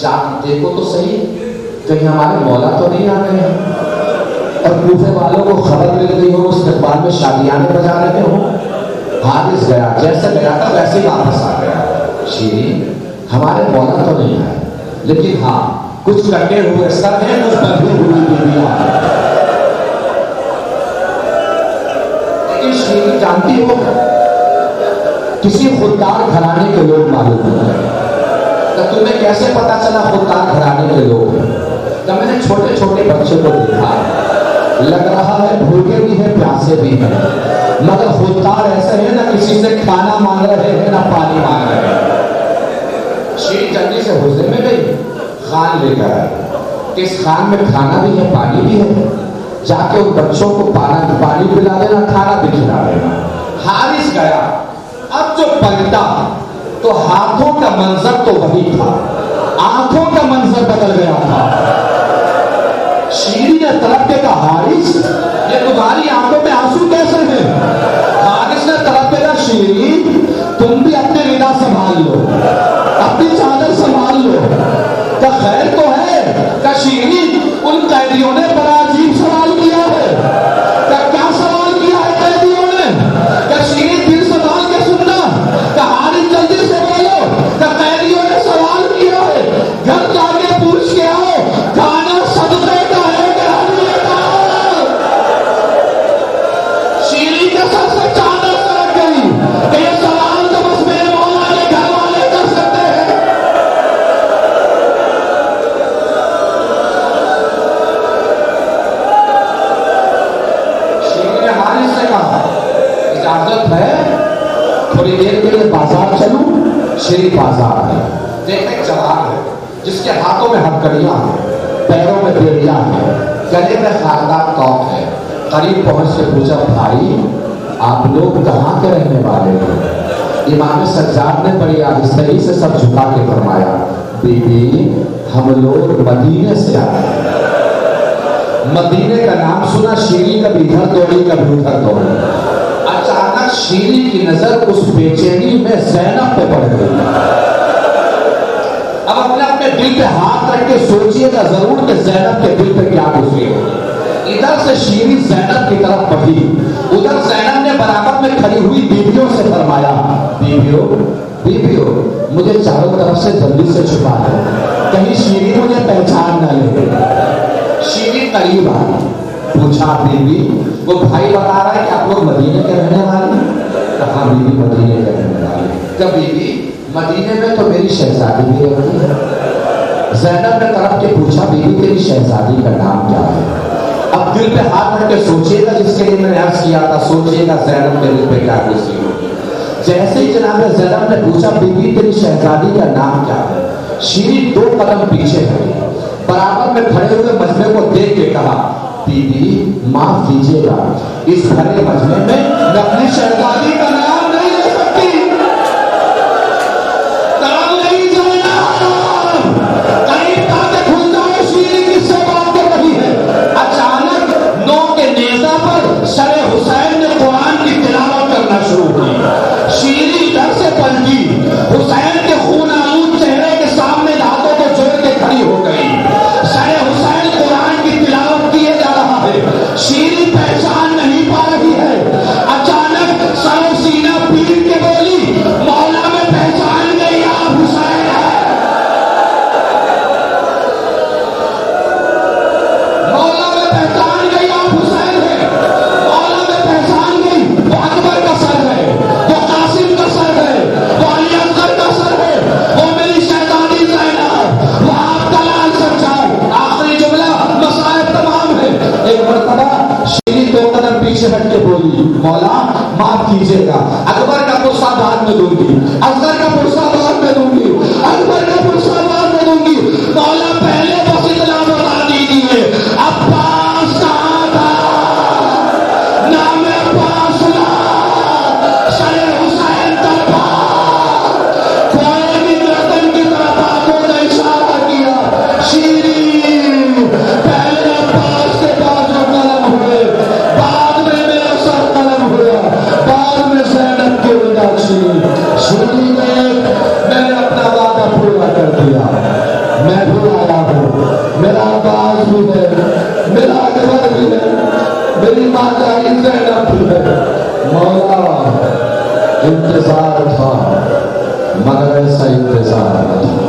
جا دیکھو تو صحیح کہیں ہمارے مولا تو نہیں آ رہے ہیں، اور کوفے والوں کو خبر مل گئی ہو استقبال میں شادیانے بجا رہے ہو۔ حارث گیا، جیسے گیا تھا ویسے ہی واپس آ گیا۔ شیرین ہمارے مولا تو نہیں آئے، لیکن ہاں کچھ کٹے ہوئے سر ہیں، کچھ بندھی ہوئی بیویاں ہیں۔ لیکن شیرین جانتی ہو کسی خوددار گھرانے کے لوگ معلوم ہوتے ہیں۔ تو تمہیں کیسے پتا چلا خوددار گھرانے کے لوگ ہیں؟ تو میں نے چھوٹے چھوٹے بچے کو دیکھا، لگ رہا ہے بھوکے بھی ہیں پیاسے بھی ہیں، مگر خوددار ایسے ہیں نہ کسی سے کھانا مانگ رہے ہیں نہ پانی مانگ رہے ہیں۔ شیرین جلدی سے حجرے میں گئی، خان لے کر آئی کہ اس خان میں کھانا بھی ہے پانی بھی ہے، جا کے ان بچوں کو پانی پلا دینا، کھانا بھی کھلا دینا۔ حارث گیا، اب جو پلٹا تو ہاتھوں کا منظر تو وہی تھا، آنکھوں کا منظر بدل گیا تھا۔ شیرین نے طلب کے کہا حارث یہ تمہاری آنکھوں میں آنسو کیسے ہیں؟ حارث نے طلب کے کہا شیرین تم بھی اپنے ردا سنبھال لو، اپنی چادر سنبھال لو۔ کہ خیر تو ہے؟ کہ شیرین ان قیدیوں نے بڑا عجیب سوال کیا ہے۔ کہ کیا سوال کیا ہے قیدیوں نے؟ کہ شیرین دل سنبھال کے سننا، کہ حارث جلدی سے بولو۔ کہ قیدیوں نے سوال کیا ہے، گھر جا کے پوچھ کے آؤ کھانا صدقے کا ہے کہ ہدیے کا؟ شیرین کے سر سے چادر سرک گئی کہ یہ سوال تو بس میرے مولا کے گھر والے کر سکتے ہیں۔ شیرین نے حارث سے کہا اجازت ہے تھوڑی دیر کے لیے بازار چلوں؟ شیرین بازار ہے، دیکھیں ایک جوان ہے جس کے ہاتھوں میں ہتھکڑیاں ہیں، پیروں میں بیڑیاں ہیں، گلے میں خاردار توق ہے۔ قریب پہنچ کے پوچھا بھائی آپ لوگ کہاں کے رہنے والے ہیں؟ امام سجاد نے بڑی آہستگی سے سب جھکا کے فرمایا بی بی ہم لوگ مدینے سے آئے ہیں۔ مدینے کا نام سنا شیرین کبھی ادھر دوڑی کبھی ادھر دوڑی۔ اچانک شیرین کی نظر اس بے چینی میں زینب پہ پڑ گئی۔ اب اپنے دل پہ ہاتھ رکھ کے سوچئے گا ضرور کہ زینب کے دل پہ کیا گزری ہوگی۔ ادھر سے شیرین زینب کی طرف بڑھی، ادھر زینب نے برابر میں کھڑی ہوئی بیویوں سے فرمایا بیویوں مجھے چاروں طرف سے جلدی سے چھپا دو، کہیں شیرین مجھے پہچان نہ لے۔ شیرین قریب آئی، پوچھا بیوی وہ بھائی بتا رہا ہے کہ آپ لوگ مدینے کے رہنے والے ہیں؟ کہا بیوی مدینے کے رہنے والے ہیں۔ کہ بیوی مدینے میں تو میری شہزادی بھی رہتی ہے۔ زینب نے طرف کے پوچھا بیوی تیری شہزادی کا نام کیا ہے؟ اب دل پہ ہاتھ رکھ کے سوچئے گا، جس کے لیے میں نے عرض کیا تھا، سوچئے گا زینب کے دل پہ کیا گزری ہوگی۔ جیسے ہی جناب زینب نے پوچھا بیوی تیری شہزادی کا نام کیا ہے، شیرین 2 قدم پیچھے ہٹی، برابر میں کھڑے ہوئے مجمع کو دیکھ کے کہا بیوی معاف کیجیے گا، اس بھرے مجمع میں میں اپنی شہزادی کا نام نہیں لے سکتی۔ نام نہیں جانا، قریب تاکہ کھل جائے شیرین کس سے بات کر رہی ہے۔ اچانک نو کے نیزہ پر سر حسین نے قرآن کی تلاوت کرنا شروع کی۔ شیرین ڈر سے پلٹی، حسین کے خون آلود چہرے کے سامنے ہاتھوں کو جوڑ کے کھڑی ہو گئی۔ سر حسین قرآن کی تلاوت کیے جا رہا ہے، شیرین پہچان نہیں پا رہی ہے۔ اچانک سر سینہ پیٹ کے بولی مولا میں پہچان گئی آپ حسین ہیں۔ مولا میں پہچان گئی آپ حسین ہیں، مولا میں پہچان گئی وہ اکبر کا سر ہے، وہ قاسم کا سر ہے، وہ علی اصغر کا سر ہے، وہ میری شہزادی زینب، وہ آپ کا لال سرجار۔ آخری جملہ مصائب تمام ہے۔ ایک مرتبہ شیرین 2 قدم پیچھے ہٹ کے بولی مولا معاف کیجیے گا، اکبر کا پرسہ بعد میں دوں گی، اصغر کا پرسہ بعد میں دوں گی، اکبر کا پرسہ بعد میں دوں گی۔ مولا پہلے بس اتنا بتا دیجیے عباس کہاں تھا؟ نام عباس لا، سر حسین دربار، کوئے بھی گردن کی طرف آنکھوں نے اشارہ کیا۔ شیرین پہلے عباس کے پاس جو قلم ہوئے، بعد میں میرا سر قلم ہوا، بعد میں زینب کے وجہ سے۔ شیرین میں نے اپنا انتظار تھا مگر ایسا انتظار نہ تھا.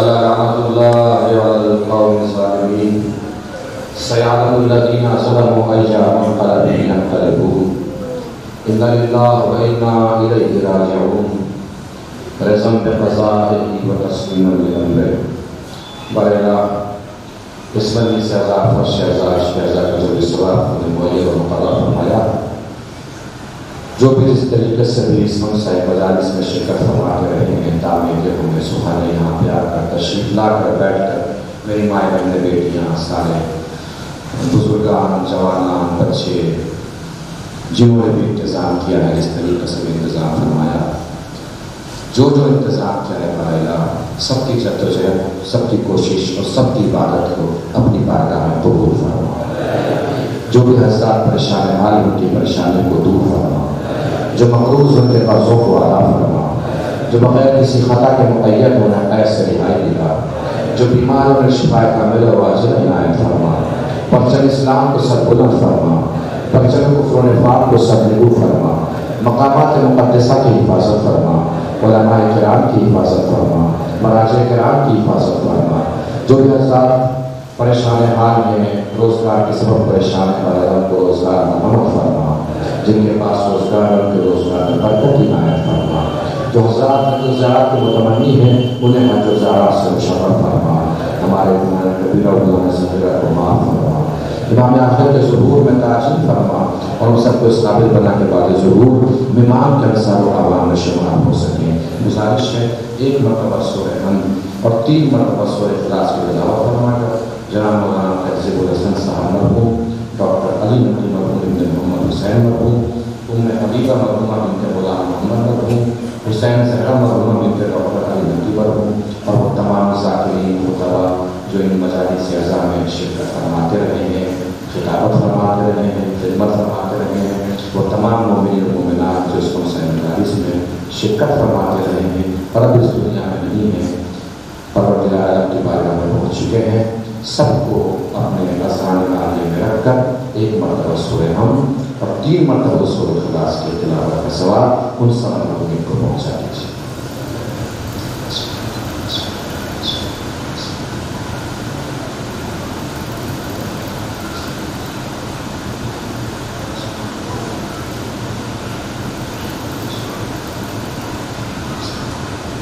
لعنت اللہ علی القوم الظالمین سیعلم الذین ظلموا أی منقلب ینقلبون ان للہ و انا الیہ راجعون رزم بقضائہ و تسلیم لامرہ. برائے اس بندی سے عذاب اور شہزاد شہزاد کا جو سواب نے معین و مقرر فرمایا. جو بھی اس طریقے سے بھی اس منصب مجالس میں شرکت فرماتے رہے ہیں تعمیر کے ہمیں سبحانہ یہاں پہ آ کر تشریف لا کر بیٹھ کر میری مائیں بہنیں بیٹیاں سارے بزرگان جوانان بچے جنہوں نے بھی انتظام کیا ہے جس طریقے سے بھی انتظام فرمایا جو انتظام کیا ہے برائے سب کی جدوجہد سب کی کوشش اور سب کی عبادت کو اپنی بارگاہ میں قبول فرما. جو بھی حضرات پریشان حال ان کی پریشانی کو دور فرما. جو مقروض ان کے قرضوں کو ادا فرما. جو بغیر کسی خطا کے مقید ہونے قید سے رہائی دلا. جو بیماروں نے شفا کامل و واجب عنایت فرما. پرچم اسلام کو سر بلند فرما. پرچم کفر و نفاق کو سر نگو فرما. مقامات مقدسہ کی حفاظت فرما. علماء کرام کی حفاظت فرما. مراجع کرام کی حفاظت فرما. جو بھی حضرات پریشان حال میں روزگار کے سبب پریشان ہے ان کو روزگار مکمل فرما. جن کے پاس روزگار ان کے روزگار میں برکت عنایت فرما. جو حضرات زیارت کے متمنی ہیں انہیں حج و زیارت سے مشرف فرما. ہمارے کبیرہ و صغیرہ کو معاف فرما. امام آخر کے ظہور میں تاجیل فرما اور ہم سب کو اس قابل بنا کے بعد ظہور ممام کے انصار و عوام میں شمار ہو سکیں. گزارش ہے ایک مرتبہ سورہ حمد اور 3 مرتبہ سورہ اخلاص کی تلاوت فرما کر جناب مولانا تہذیب الحسن صاحب مرحوم، ڈاکٹر علی نقی مرحوم بنت محمد حسین مرحوم، ام حبیبہ مرحومہ بنت غلام محمد مرحوم، حسین زہرا مرحومہ بنت ڈاکٹر علی نقی مرحوم اور وہ تمام ذاکرین خطبہ جو ان مجالس اعزاء میں شرکت فرماتے رہے ہیں، خطابت فرماتے رہے ہیں، خدمت فرماتے رہے ہیں، وہ تمام مومنین و مومنات جو اس مجالس میں شرکت فرماتے رہے ہیں اور اب اس دنیا میں نہیں ہیں، پروردگار عالم کی بارگاہ میں پہنچ چکے ہیں، سب کو اپنے آسان عالیہ میں رکھ کر ایک مرتبہ سورہ حمد اور 3 مرتبہ سورہ اخلاص کی تلاوت کا ثواب ان سب مرحومین کو پہنچا دیجیے.